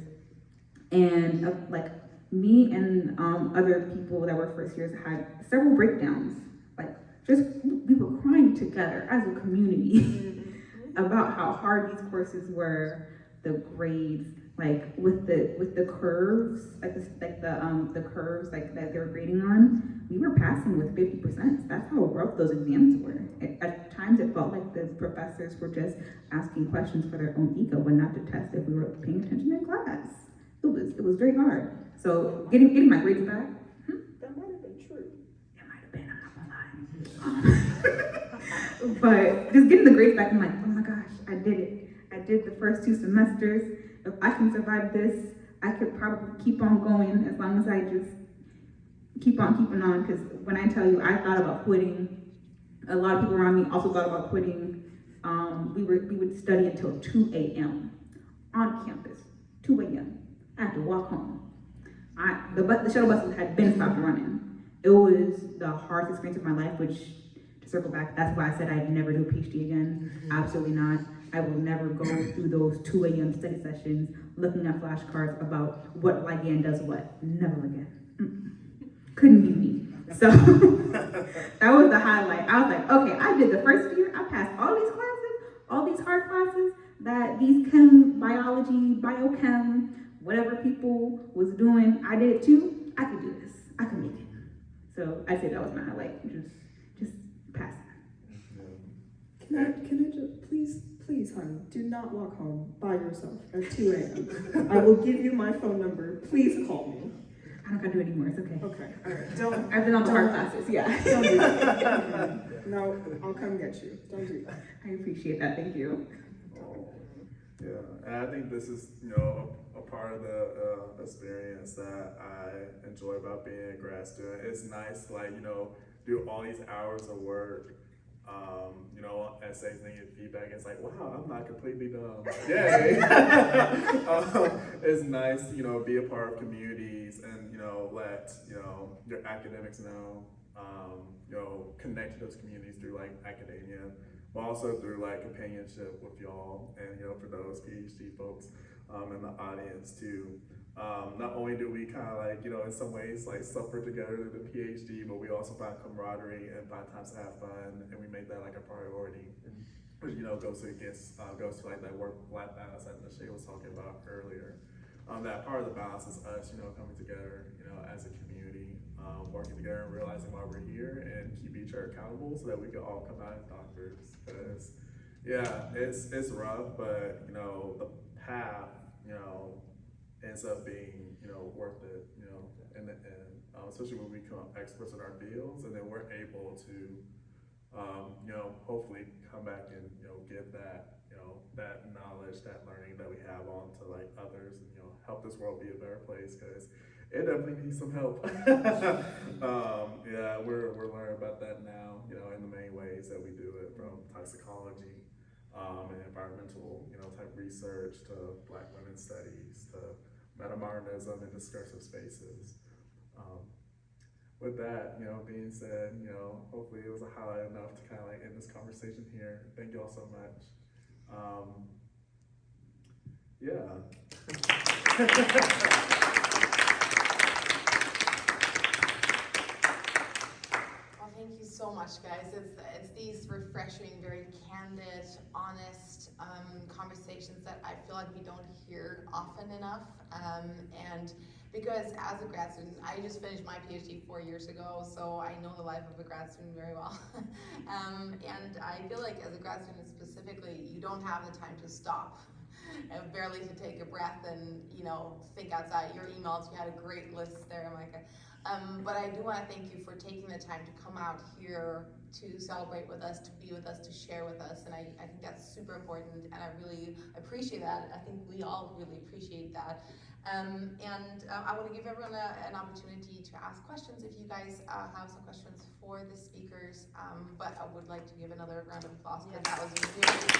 D: and like me and other people that were first years had several breakdowns. Like just we were crying together as a community about how hard these courses were, the grades, like with the curves, the curves like that they were grading on, we were passing with 50%. That's how rough those exams were. At times it felt like the professors were just asking questions for their own ego and not to test if we were paying attention in class. It was very hard. So getting my grades back.
E: That might have been true.
D: It might have been, I'm not gonna lie. But just getting the grades back, I'm like, oh my gosh, I did it. I did the first 2 semesters. If I can survive this, I could probably keep on going as long as I just keep on keeping on. Because when I tell you, I thought about quitting. A lot of people around me also thought about quitting. We would study until 2 a.m. on campus, 2 a.m. I had to walk home. The shuttle buses had been stopped running. It was the hardest experience of my life, which, to circle back, that's why I said I'd never do a Ph.D. again. Absolutely not. I will never go through those 2 a.m. study sessions looking at flashcards about what ligand does what. Never again. Couldn't be me. So that was the highlight. I was like, okay, I did the first year. I passed all these classes, all these hard classes that these chem, biology, biochem, whatever people was doing, I did it too. I could do this. I could make it. So I'd say that was my highlight. Just passing.
E: Can I just please, honey, do not walk home by yourself at 2 a.m. I will give you my phone number. Please call me.
D: I don't gotta do it anymore. It's okay.
E: Okay, all right. Don't.
D: I've been on to hard classes. Yeah.
E: Don't do that. No, I'll come get you. Don't do that.
D: I appreciate that. Thank you.
A: Yeah, and I think this is, a part of the experience that I enjoy about being a grad student. It's nice to do all these hours of work, essays and get feedback. It's like, wow, I'm not completely dumb. Yay! It's nice, be a part of communities and, let, your academics know, connect to those communities through academia, but also through companionship with y'all and, for those PhD folks in the audience too. Not only do we kind of in some ways suffer together in the PhD, but we also find camaraderie and find times to have fun, and we make that a priority. Which goes to that work-life balance that Nashae was talking about earlier. That part of the balance is us, coming together, as a community, working together and realizing why we're here and keep each other accountable so that we can all come out as doctors. Because it's rough, but the path, ends up being, worth it, in the end, especially when we become experts in our fields, and then we're able to, hopefully come back and, give that, that knowledge, that learning that we have on to others, and, help this world be a better place, because it definitely needs some help. We're learning about that now, in the main ways that we do it, from toxicology, and environmental, type research, to Black women's studies, to metamodernism and discursive spaces. With that, being said, hopefully it was a highlight enough to kind of end this conversation here. Thank you all so much.
B: Well, thank you so much, guys. It's these refreshing, very candid, honest conversations that I feel like we don't hear often enough. And because as a grad student, I just finished my PhD 4 years ago, so I know the life of a grad student very well. And I feel like as a grad student specifically, you don't have the time to stop. And barely to take a breath and think outside your emails. You had a great list there, Micah. But I do want to thank you for taking the time to come out here to celebrate with us, to be with us, to share with us, and I think that's super important, and I really appreciate that. I think we all really appreciate that. And I want to give everyone an opportunity to ask questions if you guys have some questions for the speakers, but I would like to give another round of applause because that was really great.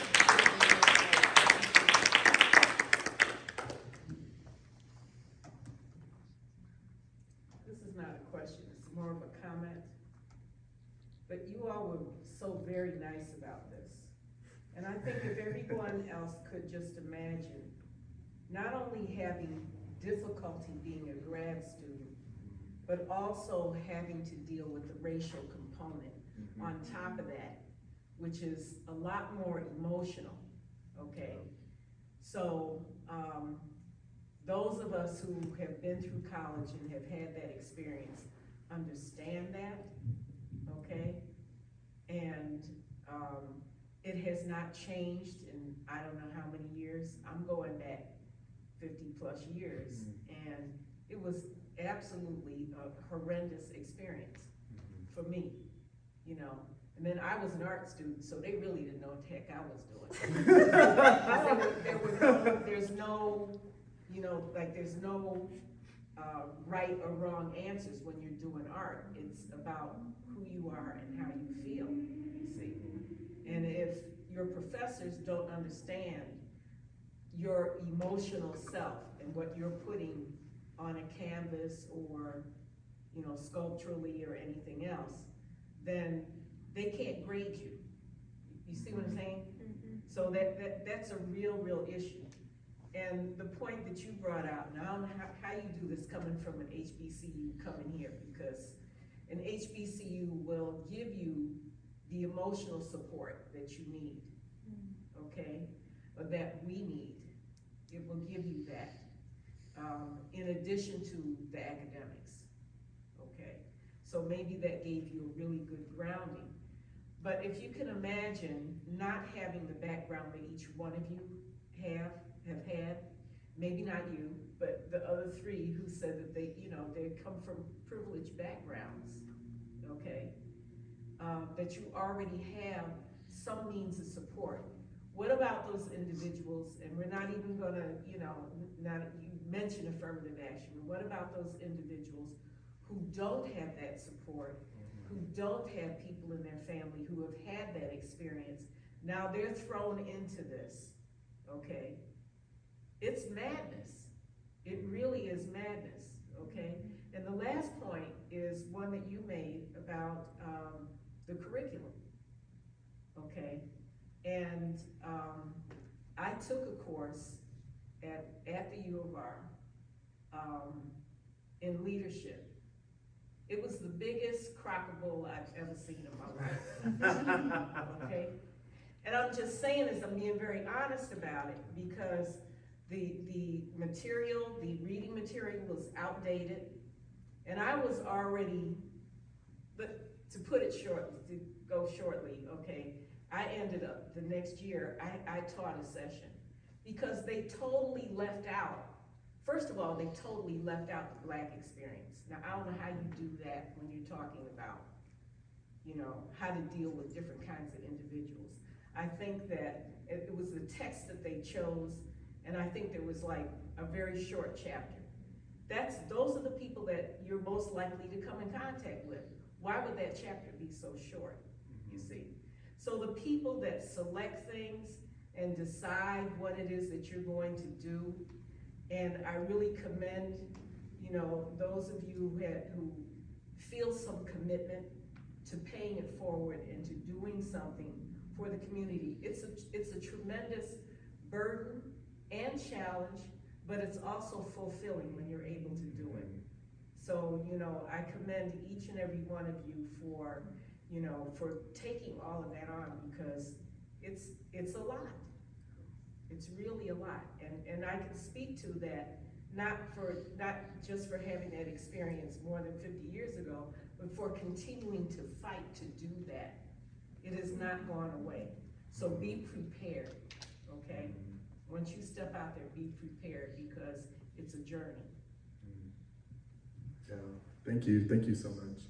F: else could just imagine not only having difficulty being a grad student, but also having to deal with the racial component on top of that, which is a lot more emotional, okay? So, those of us who have been through college and have had that experience understand that, okay? And it has not changed in I don't know how many years. I'm going back 50 plus years, and it was absolutely a horrendous experience for me, you know. And then I was an art student, so they really didn't know what the heck I was doing. There's no, you know, like there's no right or wrong answers when you're doing art. It's about who you are and how you feel, you see. And if your professors don't understand your emotional self and what you're putting on a canvas or, you know, sculpturally or anything else, then they can't grade you. You see what I'm saying? So that's a real issue. And the point that you brought out, and I don't know how you do this coming from an HBCU coming here, because an HBCU will give you the emotional support that you need, okay, or that we need. It will give you that, in addition to the academics, okay? So maybe that gave you a really good grounding. But if you can imagine not having the background that each one of you have had, maybe not you, but the other three who said that they, you know, they come from privileged backgrounds, okay? That you already have some means of support. What about those individuals, and we're not even gonna, you know, you mentioned affirmative action, but what about those individuals who don't have that support, who don't have people in their family who have had that experience? Now they're thrown into this, okay? It's madness. It really is madness, okay? And the last point is one that you made about the curriculum, okay? And I took a course at the U of R in leadership. It was the biggest crock of bull I've ever seen in my life, okay? And I'm just saying this, I'm being very honest about it, because the material, the reading material was outdated, and I was already, but to put it shortly, to go shortly, okay, I ended up, the next year, I taught a session, because they totally left out, first of all, they totally left out the Black experience. Now, I don't know how you do that when you're talking about, you know, how to deal with different kinds of individuals. I think that it was the text that they chose, and I think there was like a very short chapter. Those are the people that you're most likely to come in contact with. Why would that chapter be so short, you see? So the people that select things and decide what it is that you're going to do, and I really commend, you know, those of you who feel some commitment to paying it forward and to doing something for the community. It's a tremendous burden and challenge, but it's also fulfilling when you're able to do it. So, you know, I commend each and every one of you for, you know, for taking all of that on, because it's a lot. It's really a lot. And I can speak to that, not just for having that experience more than 50 years ago, but for continuing to fight to do that. It has not gone away. So be prepared, okay? Once you step out there, be prepared, because it's a journey.
A: Yeah, thank you so much.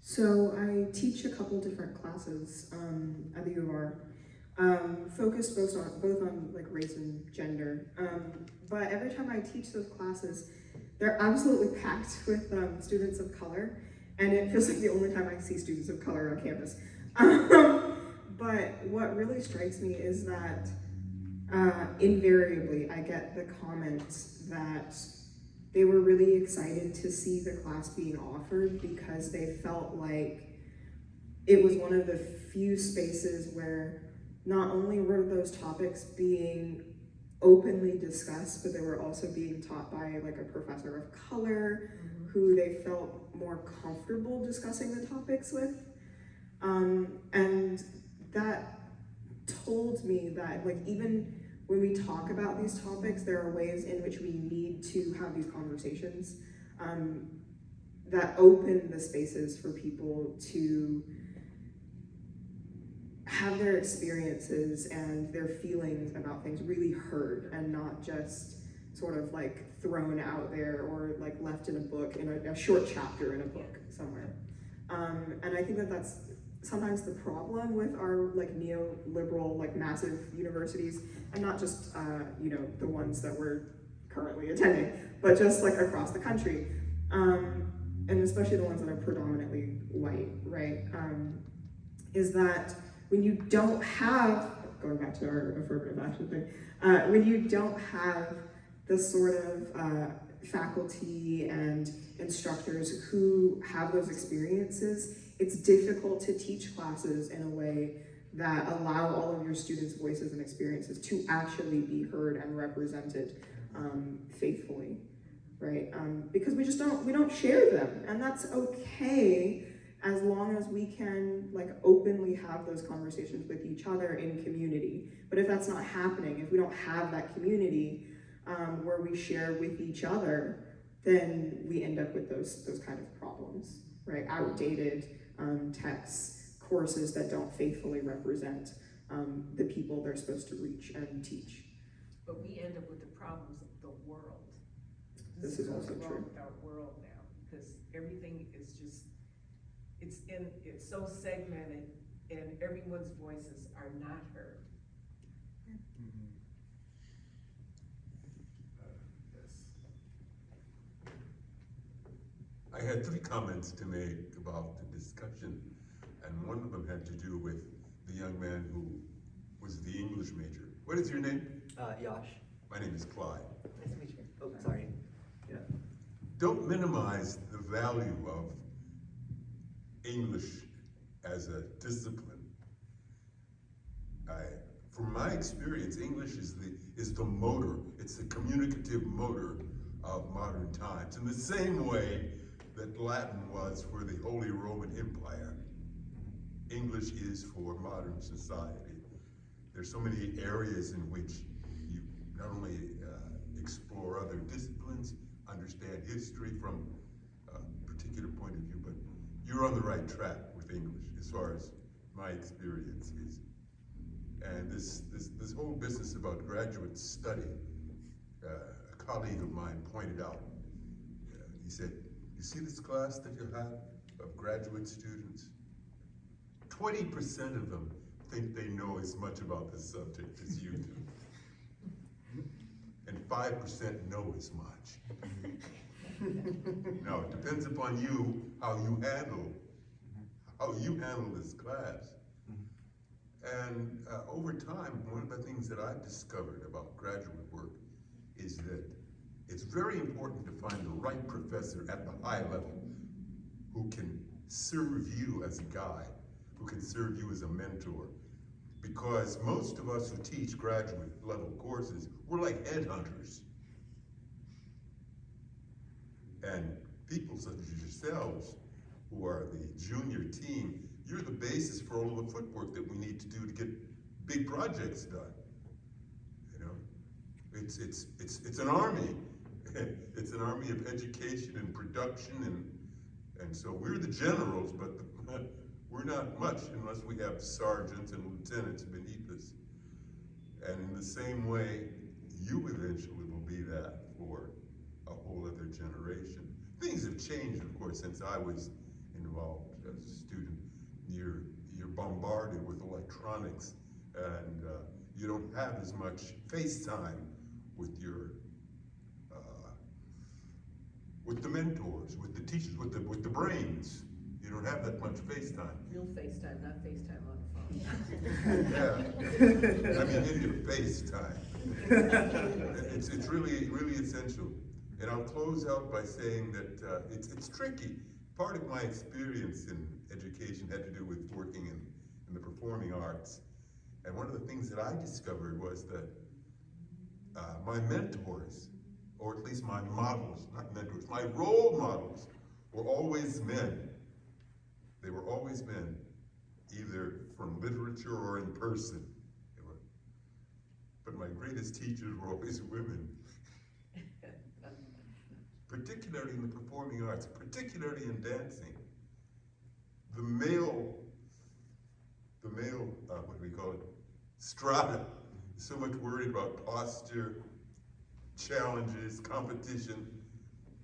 E: So I teach a couple different classes at the U of R, focused both on like race and gender. But every time I teach those classes, they're absolutely packed with students of color, and it feels like the only time I see students of color on campus. But what really strikes me is that invariably I get the comments that they were really excited to see the class being offered, because they felt like it was one of the few spaces where not only were those topics being openly discussed, but they were also being taught by like a professor of color who they felt more comfortable discussing the topics with. And that told me that like even when we talk about these topics, there are ways in which we need to have these conversations that open the spaces for people to have their experiences and their feelings about things really heard and not just sort of like thrown out there or like left in a book, in a short chapter in a book somewhere. And I think that that's sometimes the problem with our like neoliberal, like massive universities, and not just, you know, the ones that we're currently attending, but just like across the country. And especially the ones that are predominantly white, right? Is that when you don't have, going back to our affirmative action thing, when you don't have the sort of faculty and instructors who have those experiences, it's difficult to teach classes in a way that allow all of your students' voices and experiences to actually be heard and represented faithfully, right? Because we don't share them, and that's okay as long as we can like openly have those conversations with each other in community. But if that's not happening, if we don't have that community where we share with each other, then we end up with those kind of problems, right? Outdated texts, courses that don't faithfully represent the people they're supposed to reach and teach.
F: But we end up with the problems of the world.
E: This is also
F: what's wrong
E: true.
F: with our world now, because everything is just, it's so segmented and everyone's voices are not heard.
A: Yes.
G: I had 3 comments to make about the discussion, and one of them had to do with the young man who was the English major. What is your name?
H: Yash.
G: My name is Clyde.
H: Nice to meet you. Oh, sorry. Yeah.
G: Don't minimize the value of English as a discipline. From my experience, English is the motor. It's the communicative motor of modern times. In the same way that Latin was for the Holy Roman Empire, English is for modern society. There's so many areas in which you not only explore other disciplines, understand history from a particular point of view, but you're on the right track with English as far as my experience is. And this whole business about graduate study, a colleague of mine pointed out, he said, you see this class that you have of graduate students? 20% of them think they know as much about this subject as you do. And 5% know as much. Now, it depends upon you, how you handle this class. And over time, one of the things that I've discovered about graduate work is that it's very important to find the right professor at the high level who can serve you as a guide, who can serve you as a mentor. Because most of us who teach graduate level courses, we're like headhunters. And people such as yourselves, who are the junior team, you're the basis for all of the footwork that we need to do to get big projects done. You know, it's an army. It's an army of education and production, and so we're the generals, but we're not much unless we have sergeants and lieutenants beneath us. And in the same way, you eventually will be that for a whole other generation. Things have changed, of course, since I was involved as a student. You're bombarded with electronics, and you don't have as much face time with your with the mentors, with the teachers, with the brains. You don't have that much face time.
F: Real FaceTime, not FaceTime on the phone.
G: Yeah, I mean in your face time. It's really, really essential. And I'll close out by saying that it's tricky. Part of my experience in education had to do with working in the performing arts. And one of the things that I discovered was that my mentors, or at least my models, not mentors, my role models were always men. They were always men, either from literature or in person. But my greatest teachers were always women. Particularly in the performing arts, particularly in dancing. The male, what do we call it, strata, is so much worried about posture, challenges, competition,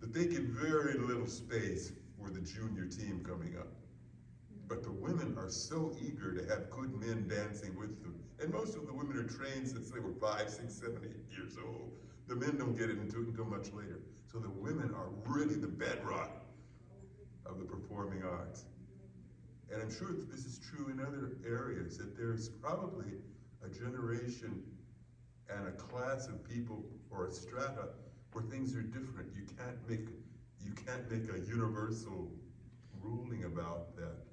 G: that they give very little space for the junior team coming up. But the women are so eager to have good men dancing with them. And most of the women are trained since they were 5, 6, 7, 8 years old. The men don't get it until much later. So the women are really the bedrock of the performing arts. And I'm sure that this is true in other areas, that there's probably a generation and a class of people or a strata where things are different. You can't make a universal ruling about that.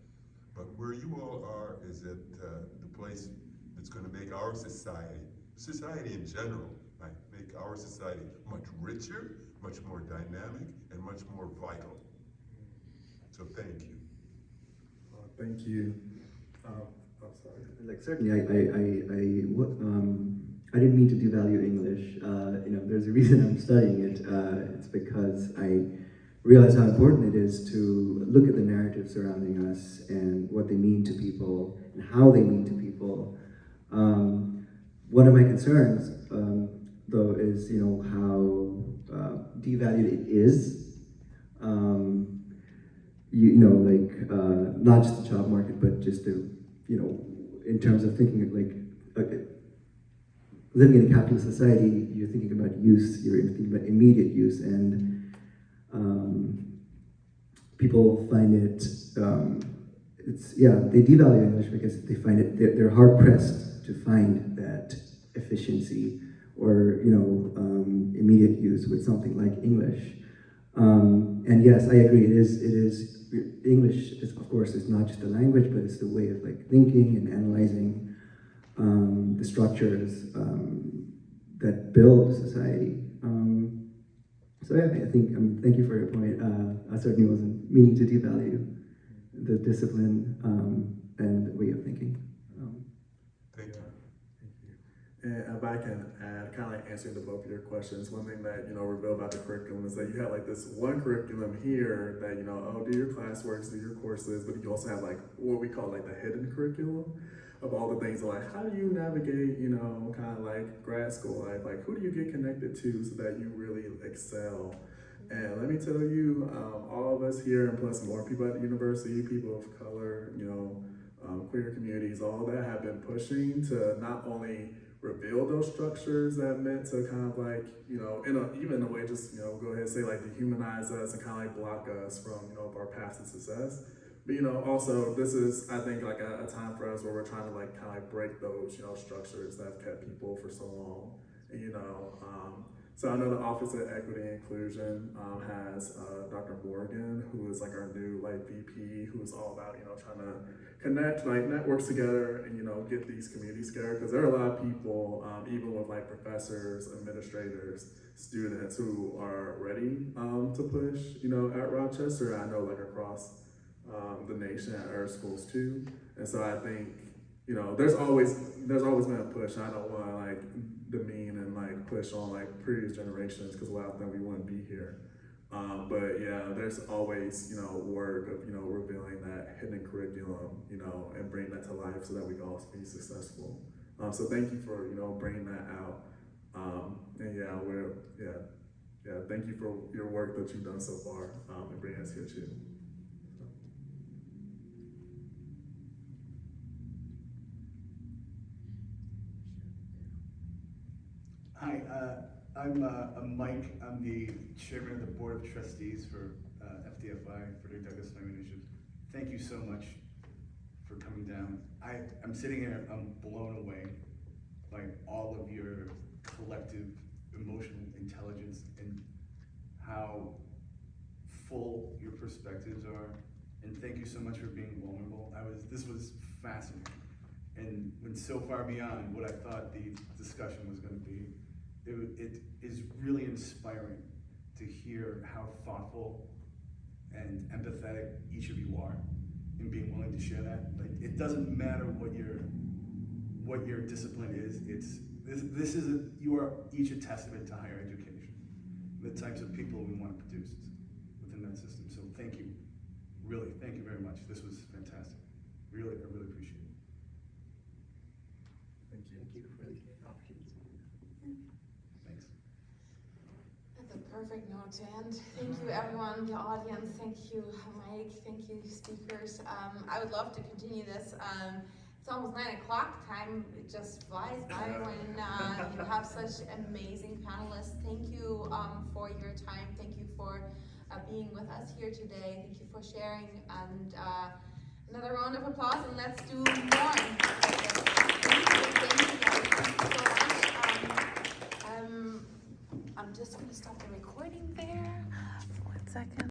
G: But where you all are is at the place that's going to make our society in general, right, make our society much richer, much more dynamic, and much more vital. So thank you.
A: Thank you. I'm sorry.
C: Like certainly, I didn't mean to devalue English. There's a reason I'm studying it. It's because I realize how important it is to look at the narrative surrounding us and what they mean to people and how they mean to people. One of my concerns, though, is how devalued it is. Not just the job market, but just in terms of thinking of living in a capitalist society, you're thinking about use, you're thinking about immediate use, and people find it, they devalue English because they find it, they're hard pressed to find that efficiency or, immediate use with something like English. And yes, I agree, English is, of course, is not just a language, but it's the way of thinking and analyzing the structures that build society. So yeah, I think, thank you for your point. I certainly wasn't meaning to devalue the discipline and the way of thinking.
G: Thank you.
A: And if I can add, kind of answering to both of your questions, one thing that, revealed about the curriculum is that you have this one curriculum here that, do your classwork, do your courses, but you also have what we call the hidden curriculum of all the things how do you navigate, kind of grad school life, who do you get connected to so that you really excel? And let me tell you, all of us here, and plus more people at the university, people of color, queer communities, all that have been pushing to not only reveal those structures that meant to kind of even in a way just, go ahead and say dehumanize us and kind of block us from, our paths to success. But, also this is, I think, a time for us where we're trying to kind of break those, structures that have kept people for so long. And, so I know the Office of Equity and Inclusion has Dr. Morgan, who is our new VP, who's all about, trying to connect networks together and, get these communities together. Because there are a lot of people, even with professors, administrators, students who are ready to push, at Rochester. I know across the nation at our schools too. And so I think, there's always been a push. I don't want to demean and push on previous generations, because without them we wouldn't be here. But yeah, there's always work of revealing that hidden curriculum, and bringing that to life so that we can also be successful. So thank you for bringing that out. And thank you for your work that you've done so far, and bringing us here too.
I: Hi, I'm Mike. I'm the chairman of the board of trustees for FDFI, Frederick Douglass Family Initiative. Thank you so much for coming down. I'm sitting here, I'm blown away by all of your collective emotional intelligence and how full your perspectives are. And thank you so much for being vulnerable. This was fascinating. and went so far beyond what I thought the discussion was gonna be. It is really inspiring to hear how thoughtful and empathetic each of you are in being willing to share that. Like, it doesn't matter what your discipline is. You are each a testament to higher education, the types of people we want to produce within that system. So thank you, really, thank you very much. This was fantastic. Really, I really appreciate it.
H: Thank you for the opportunity.
I: Thanks.
B: That's a perfect note to end. Thank you, everyone, the audience. Thank you, Mike. Thank you, speakers. I would love to continue this. It's almost 9 o'clock. Time it just flies by when you have such amazing panelists. Thank you for your time. Thank you for being with us here today. Thank you for sharing. And another round of applause, and let's do more. Thank you guys. Thank you so much. I'm just going to stop the recording there for 1 second.